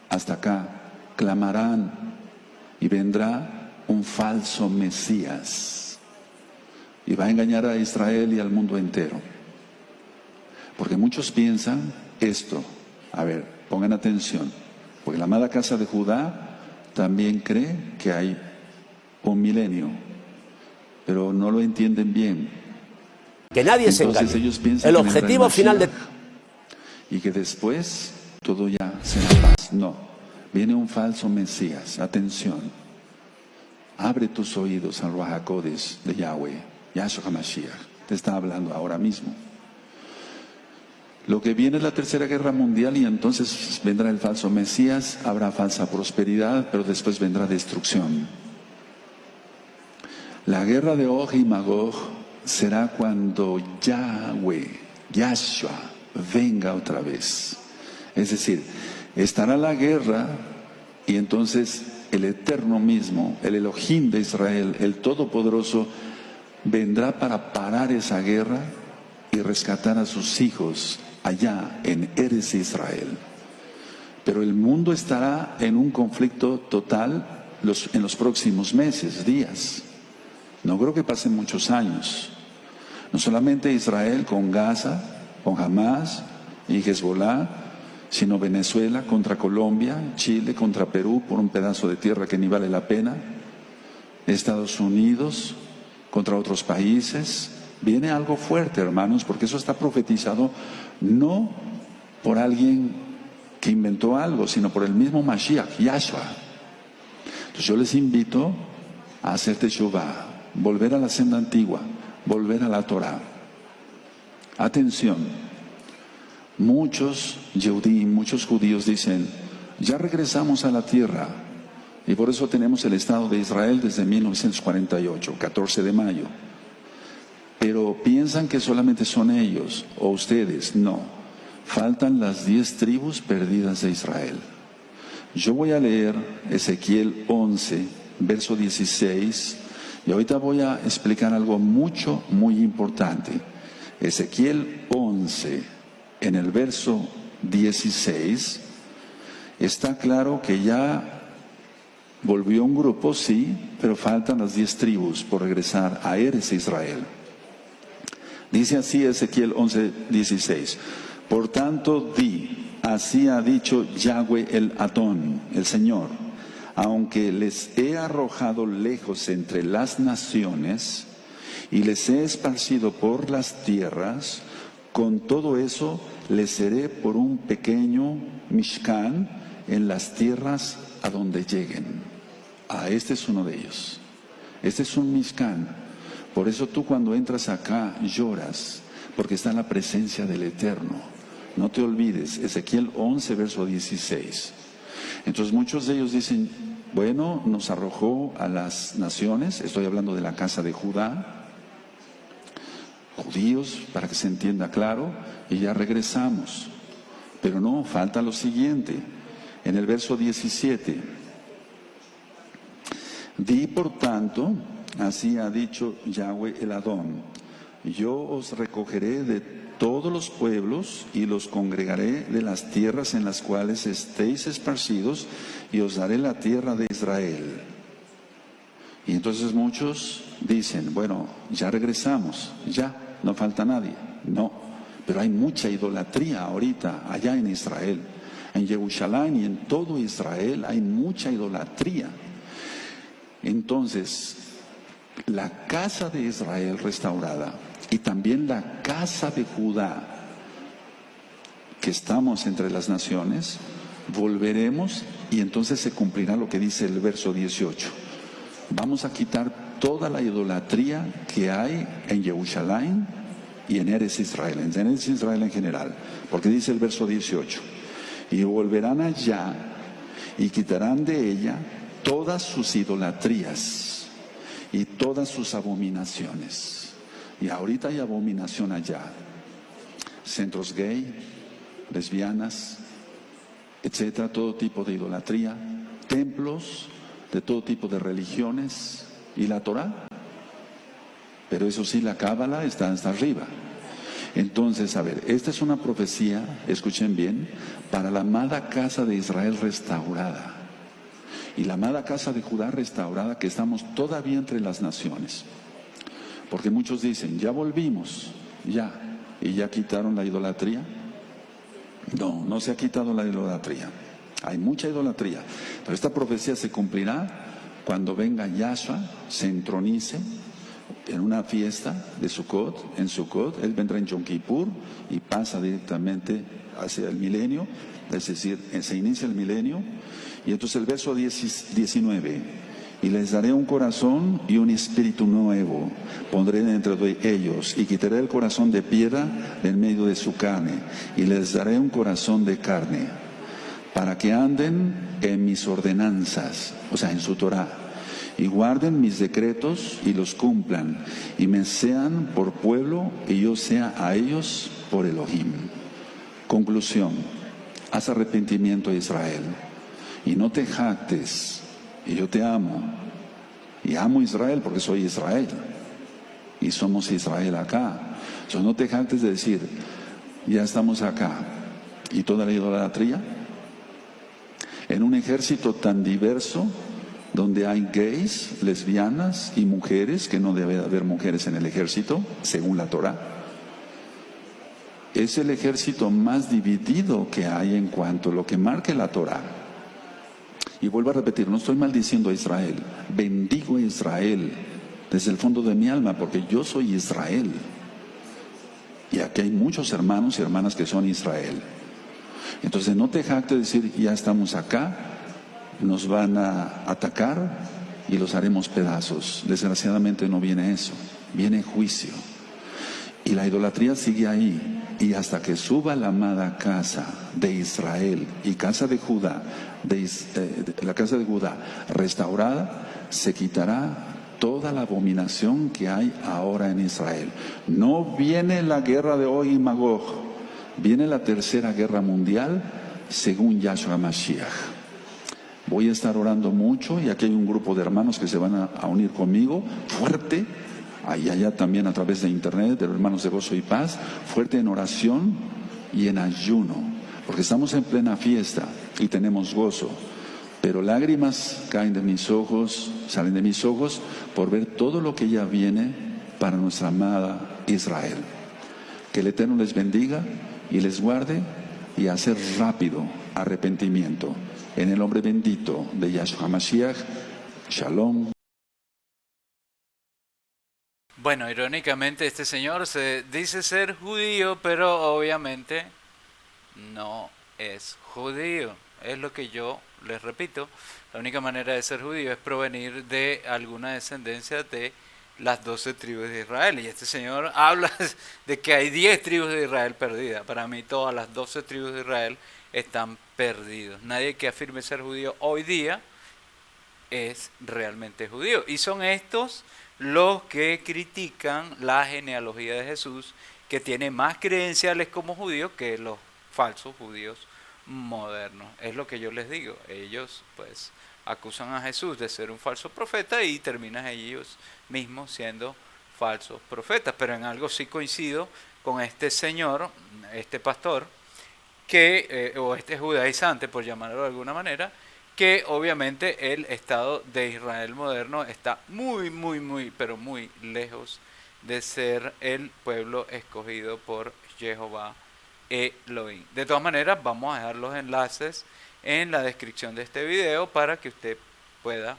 hasta acá, clamarán y vendrá un falso Mesías. Y va a engañar a Israel y al mundo entero. Porque muchos piensan esto. A ver, pongan atención. Porque la amada casa de Judá también cree que hay un milenio. Pero no lo entienden bien. Que nadie se engañe. Ellos piensan el que objetivo final de... Y que después todo ya será paz. No. Viene un falso Mesías. Atención. Abre tus oídos al Ruach HaKodesh de Yahweh. Yahshua HaMashiach. Te está hablando ahora mismo. Lo que viene es la tercera guerra mundial y entonces vendrá el falso Mesías, habrá falsa prosperidad, pero después vendrá destrucción. La guerra de Og y Magog será cuando Yahweh, Yahshua, venga otra vez. Es decir, estará la guerra y entonces el Eterno mismo, el Elohim de Israel, el Todopoderoso, vendrá para parar esa guerra y rescatar a sus hijos allá en Eretz Israel. Pero el mundo estará en un conflicto total en los próximos meses, días. No creo que pasen muchos años. No solamente Israel con Gaza, con Hamas y Hezbollah, sino Venezuela contra Colombia, Chile contra Perú por un pedazo de tierra que ni vale la pena, Estados Unidos contra otros países. Viene algo fuerte, hermanos, porque eso está profetizado no por alguien que inventó algo, sino por el mismo Mashiach, Yahshua. Entonces yo les invito a hacer teshuvah, volver a la senda antigua, volver a la Torah. Atención, muchos Yehudim, muchos judíos dicen, ya regresamos a la tierra, y por eso tenemos el Estado de Israel desde 1948, 14 de mayo. Pero piensan que solamente son ellos o ustedes. No, faltan las 10 tribus perdidas de Israel. Yo voy a leer Ezequiel 11, verso 16, y ahorita voy a explicar algo muy importante. Ezequiel 11, en el verso 16, está claro que ya volvió un grupo, sí, pero faltan las 10 tribus por regresar a Eretz Israel. Dice así Ezequiel 11:16. Por tanto di, así ha dicho Yahweh el Adón, el Señor, aunque les he arrojado lejos entre las naciones y les he esparcido por las tierras, con todo eso les seré por un pequeño Mishkan en las tierras a donde lleguen. Este es uno de ellos. Este es un Mishkan. Por eso tú cuando entras acá lloras, porque está en la presencia del Eterno. No te olvides, Ezequiel 11, verso 16. Entonces muchos de ellos dicen, bueno, nos arrojó a las naciones, estoy hablando de la casa de Judá, judíos, para que se entienda claro, y ya regresamos. Pero no, falta lo siguiente, en el verso 17. Di por tanto, así ha dicho Yahweh el Adón, yo os recogeré de todos los pueblos y los congregaré de las tierras en las cuales estéis esparcidos y os daré la tierra de Israel. Y entonces muchos dicen, bueno, ya regresamos, ya, no falta nadie. No, pero hay mucha idolatría ahorita allá en Israel. En Jerusalén y en todo Israel hay mucha idolatría. Entonces, la casa de Israel restaurada y también la casa de Judá, que estamos entre las naciones, volveremos y entonces se cumplirá lo que dice el verso 18. Vamos a quitar toda la idolatría que hay en Jerusalén y en Eretz Israel, en general, porque dice el verso 18, y volverán allá y quitarán de ella todas sus idolatrías y todas sus abominaciones. Y ahorita hay abominación allá, centros gay, lesbianas, etcétera, todo tipo de idolatría, templos de todo tipo de religiones y la Torá. Pero eso sí, la Cábala está hasta arriba. Entonces, a ver, esta es una profecía, escuchen bien, para la amada casa de Israel restaurada. Y la amada casa de Judá restaurada, que estamos todavía entre las naciones. Porque muchos dicen, ya volvimos, ya, y ya quitaron la idolatría. No, no se ha quitado la idolatría. Hay mucha idolatría. Pero esta profecía se cumplirá cuando venga Yahshua, se entronice en una fiesta de Sukkot. En Sukkot, Él vendrá en Yom Kippur y pasa directamente hacia el milenio. Es decir, se inicia el milenio. Y entonces el verso 19, y les daré un corazón y un espíritu nuevo, pondré dentro de ellos, y quitaré el corazón de piedra de en medio de su carne, y les daré un corazón de carne, para que anden en mis ordenanzas, o sea, en su Torah, y guarden mis decretos y los cumplan, y me sean por pueblo, y yo sea a ellos por Elohim. Conclusión, haz arrepentimiento a Israel, y no te jactes, y yo te amo, y amo a Israel porque soy Israel, y somos Israel acá. Entonces no te jactes de decir, ya estamos acá, y toda la idolatría, en un ejército tan diverso, donde hay gays, lesbianas y mujeres, que no debe haber mujeres en el ejército, según la Torah. Es el ejército más dividido que hay en cuanto a lo que marque la Torah. Y vuelvo a repetir, no estoy maldiciendo a Israel, bendigo a Israel desde el fondo de mi alma, porque yo soy Israel. Y aquí hay muchos hermanos y hermanas que son Israel. Entonces no te jactes de decir, ya estamos acá, nos van a atacar y los haremos pedazos. Desgraciadamente no viene eso, viene juicio. Y la idolatría sigue ahí. Y hasta que suba la amada casa de Israel y casa de Judá, la casa de Judá restaurada, se quitará toda la abominación que hay ahora en Israel. No viene la guerra de Og y Magog, viene la tercera guerra mundial según Yahshua Mashiach. Voy a estar orando mucho y aquí hay un grupo de hermanos que se van a unir conmigo fuerte. Allá también a través de internet, de los hermanos de Gozo y Paz, fuerte en oración y en ayuno, porque estamos en plena fiesta y tenemos gozo, pero lágrimas caen de mis ojos, salen de mis ojos por ver todo lo que ya viene para nuestra amada Israel. Que el Eterno les bendiga y les guarde, y hacer rápido arrepentimiento. En el nombre bendito de Yahshua Mashiach, Shalom. Bueno, irónicamente este señor se dice ser judío, pero obviamente no es judío. Es lo que yo les repito. La única manera de ser judío es provenir de alguna descendencia de las 12 tribus de Israel. Y este señor habla de que hay 10 tribus de Israel perdidas. Para mí todas las 12 tribus de Israel están perdidos. Nadie que afirme ser judío hoy día es realmente judío. Y son estos los que critican la genealogía de Jesús, que tiene más credenciales como judío que los falsos judíos modernos. Es lo que yo les digo. Ellos pues acusan a Jesús de ser un falso profeta y terminan ellos mismos siendo falsos profetas. Pero en algo sí coincido con este señor, este pastor, que o este judaizante, por llamarlo de alguna manera, que obviamente el Estado de Israel moderno está muy, pero muy lejos de ser el pueblo escogido por Jehová Elohim. De todas maneras, vamos a dejar los enlaces en la descripción de este video para que usted pueda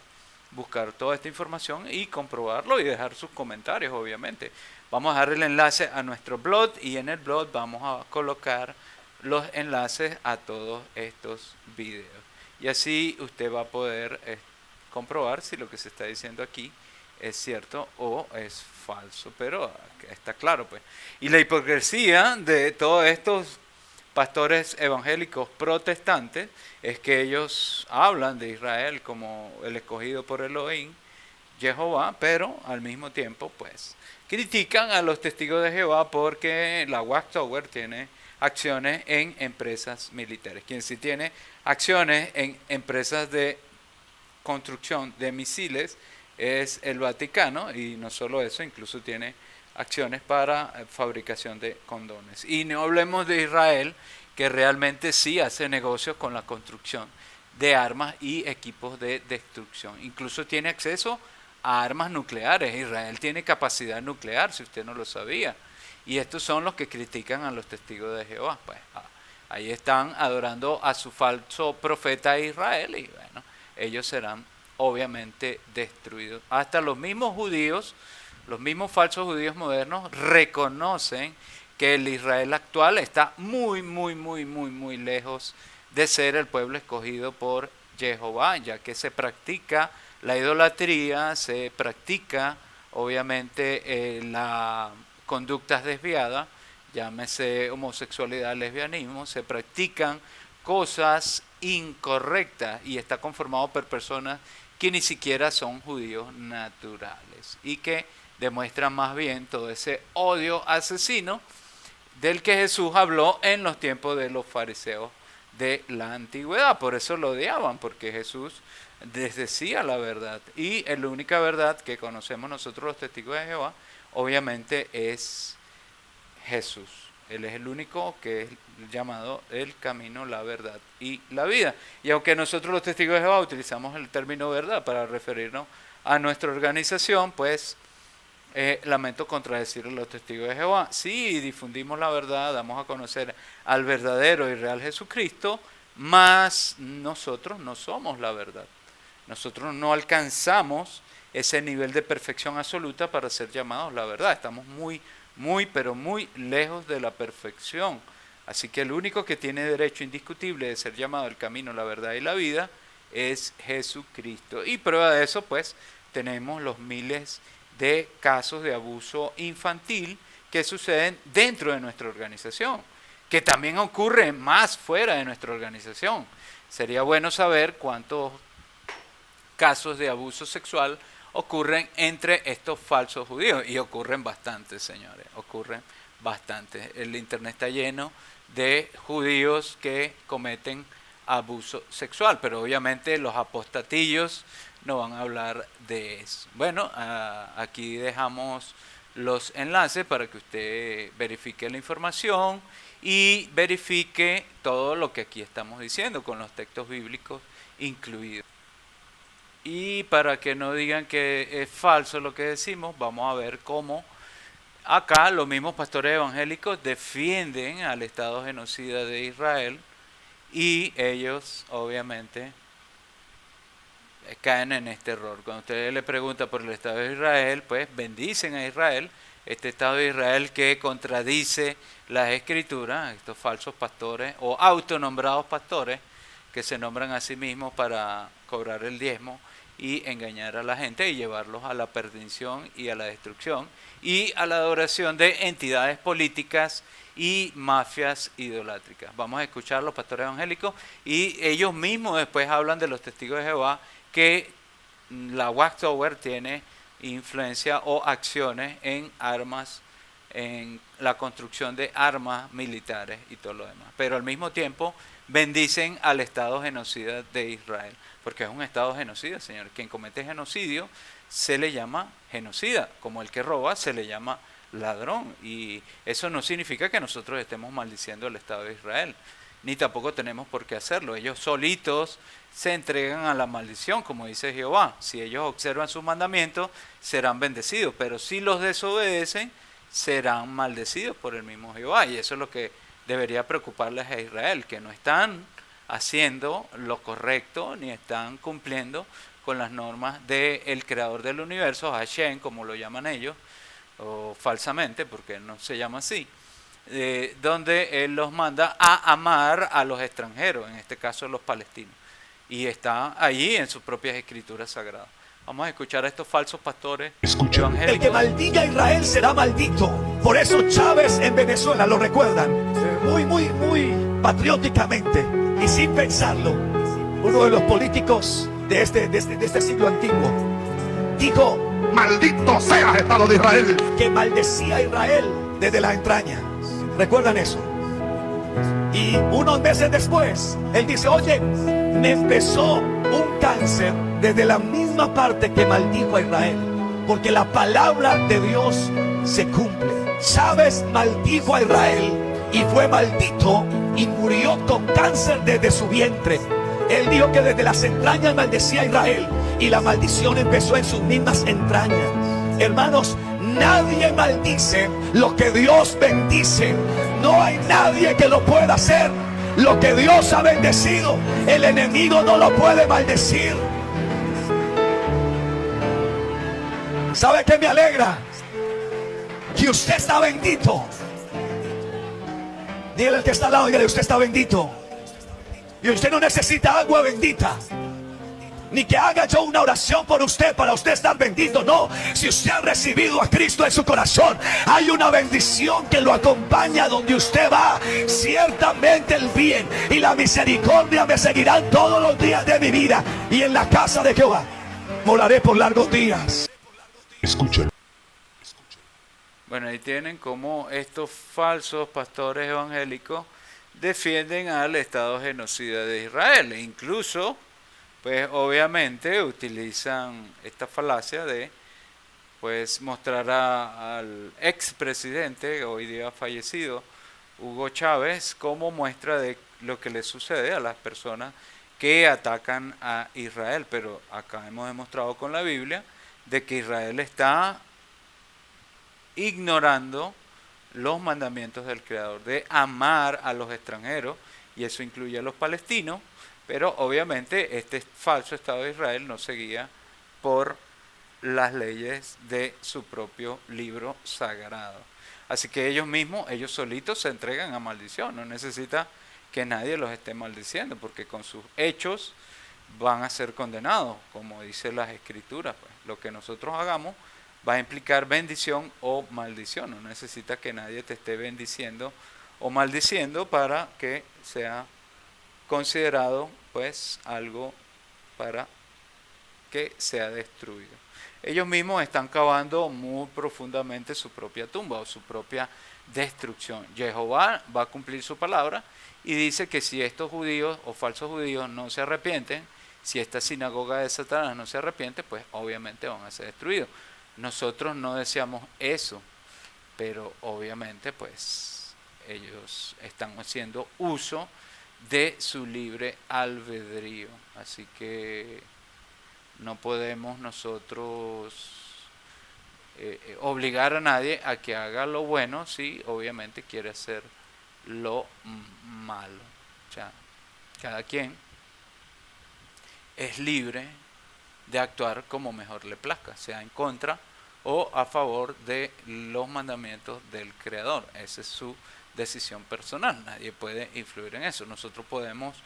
buscar toda esta información y comprobarlo y dejar sus comentarios, obviamente. Vamos a dejar el enlace a nuestro blog y en el blog vamos a colocar los enlaces a todos estos videos. y así usted va a poder comprobar si lo que se está diciendo aquí es cierto o es falso, pero está claro pues. Y la hipocresía de todos estos pastores evangélicos protestantes es que ellos hablan de Israel como el escogido por Elohim, Jehová, pero al mismo tiempo pues critican a los testigos de Jehová porque la Watchtower tiene acciones en empresas militares. Quien sí tiene acciones en empresas de construcción de misiles es el Vaticano, y no solo eso, incluso tiene acciones para fabricación de condones. Y no hablemos de Israel, que realmente sí hace negocios con la construcción de armas y equipos de destrucción. Incluso tiene acceso a armas nucleares. Israel tiene capacidad nuclear, si usted no lo sabía. Y estos son los que critican a los testigos de Jehová. Pues ahí están adorando a su falso profeta Israel, y bueno, ellos serán obviamente destruidos. Hasta los mismos judíos, los mismos falsos judíos modernos reconocen que el Israel actual está muy lejos de ser el pueblo escogido por Jehová, ya que se practica la idolatría, se practica obviamente la conductas desviadas, llámese homosexualidad, lesbianismo, se practican cosas incorrectas y está conformado por personas que ni siquiera son judíos naturales y que demuestran más bien todo ese odio asesino del que Jesús habló en los tiempos de los fariseos de la antigüedad. Por eso lo odiaban, porque Jesús les decía la verdad, y la única verdad que conocemos nosotros los testigos de Jehová obviamente es Jesús. Él es el único que es llamado el camino, la verdad y la vida. Y aunque nosotros los testigos de Jehová utilizamos el término verdad para referirnos a nuestra organización, pues lamento contradecir a los testigos de Jehová. Sí, difundimos la verdad, damos a conocer al verdadero y real Jesucristo, mas nosotros no somos la verdad. Nosotros no alcanzamos ese nivel de perfección absoluta para ser llamados la verdad. Estamos pero muy lejos de la perfección. Así que el único que tiene derecho indiscutible de ser llamado el camino, la verdad y la vida es Jesucristo. Y prueba de eso, pues, tenemos los miles de casos de abuso infantil que suceden dentro de nuestra organización, que también ocurren más fuera de nuestra organización. Sería bueno saber cuántos casos de abuso sexual ocurren entre estos falsos judíos, y ocurren bastantes, señores, ocurren bastantes. El internet está lleno de judíos que cometen abuso sexual, pero obviamente los apostatillos no van a hablar de eso. Bueno, aquí dejamos los enlaces para que usted verifique la información y verifique todo lo que aquí estamos diciendo, con los textos bíblicos incluidos. Y para que no digan que es falso lo que decimos, vamos a ver cómo acá los mismos pastores evangélicos defienden al Estado genocida de Israel, y ellos obviamente caen en este error. Cuando usted le pregunta por el Estado de Israel, pues bendicen a Israel, este Estado de Israel que contradice las Escrituras, estos falsos pastores o autonombrados pastores que se nombran a sí mismos para cobrar el diezmo y engañar a la gente y llevarlos a la perdición y a la destrucción y a la adoración de entidades políticas y mafias idolátricas. Vamos a escuchar a los pastores evangélicos, y ellos mismos después hablan de los testigos de Jehová, que la Watchtower tiene influencia o acciones en armas, en la construcción de armas militares y todo lo demás. Pero al mismo tiempo bendicen al Estado genocida de Israel, porque es un Estado genocida, señor. Quien comete genocidio se le llama genocida, como el que roba se le llama ladrón, y eso no significa que nosotros estemos maldiciendo al Estado de Israel, ni tampoco tenemos por qué hacerlo. Ellos solitos se entregan a la maldición, como dice Jehová. Si ellos observan sus mandamientos, serán bendecidos, pero si los desobedecen, serán maldecidos por el mismo Jehová. Y eso es lo que debería preocuparles a Israel, que no están haciendo lo correcto, ni están cumpliendo con las normas del creador del universo, Hashem, como lo llaman ellos, o falsamente, porque no se llama así, donde él los manda a amar a los extranjeros, en este caso los palestinos. y está allí en sus propias escrituras sagradas. Vamos a escuchar a estos falsos pastores Escucha. evangélicos. El que maldiga a Israel será maldito. Por eso Chávez en Venezuela, lo recuerdan, muy patrióticamente y sin pensarlo, uno de los políticos de este siglo antiguo, dijo: ¡Maldito seas, Estado de Israel! Que maldecía a Israel desde la entraña. ¿Recuerdan eso? Y unos meses después, él dice: oye, me empezó un cáncer desde la misma parte que maldijo a Israel, porque la palabra de Dios se cumple. Chávez maldijo a Israel y fue maldito y murió con cáncer desde su vientre. Él dijo que desde las entrañas maldecía a Israel y la maldición empezó en sus mismas entrañas. Hermanos, nadie maldice lo que Dios bendice. No hay nadie que lo pueda hacer. Lo que Dios ha bendecido, el enemigo no lo puede maldecir. ¿Sabe qué me alegra? Que usted está bendito. Dígale al que está al lado, dígale: usted está bendito. Y usted no necesita agua bendita, ni que haga yo una oración por usted para usted estar bendito. No, si usted ha recibido a Cristo en su corazón, hay una bendición que lo acompaña donde usted va. Ciertamente el bien y la misericordia me seguirán todos los días de mi vida, y en la casa de Jehová moraré por largos días. Escuchen. Bueno, ahí tienen cómo estos falsos pastores evangélicos defienden al Estado genocida de Israel. E incluso, pues obviamente utilizan esta falacia de pues mostrar al expresidente, hoy día fallecido, Hugo Chávez, como muestra de lo que le sucede a las personas que atacan a Israel. Pero acá hemos demostrado con la Biblia de que Israel está ignorando los mandamientos del Creador de amar a los extranjeros, y eso incluye a los palestinos, pero obviamente este falso Estado de Israel no seguía por las leyes de su propio libro sagrado. Así que ellos mismos, ellos solitos se entregan a maldición, no necesita que nadie los esté maldiciendo, porque con sus hechos van a ser condenados, como dice las Escrituras. Pues lo que nosotros hagamos va a implicar bendición o maldición. No necesita que nadie te esté bendiciendo o maldiciendo para que sea considerado pues algo para que sea destruido. Ellos mismos están cavando muy profundamente su propia tumba o su propia destrucción. Jehová va a cumplir su palabra y dice que si estos judíos o falsos judíos no se arrepienten, si esta sinagoga de Satanás no se arrepiente, pues obviamente van a ser destruidos. Nosotros no deseamos eso, pero obviamente pues ellos están haciendo uso de su libre albedrío. Así que no podemos nosotros obligar a nadie a que haga lo bueno si obviamente quiere hacer lo malo. O sea, cada quien es libre de actuar como mejor le plazca, sea en contra o a favor de los mandamientos del Creador. Esa es su decisión personal, nadie puede influir en eso. Nosotros podemos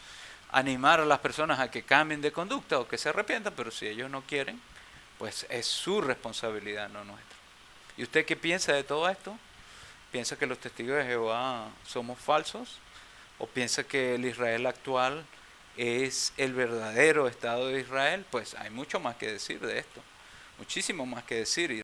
animar a las personas a que cambien de conducta o que se arrepientan, pero si ellos no quieren, pues es su responsabilidad, no nuestra. ¿Y usted qué piensa de todo esto? ¿Piensa que los testigos de Jehová somos falsos? ¿O piensa que el Israel actual es el verdadero Estado de Israel? Pues hay mucho más que decir de esto, muchísimo más que decir.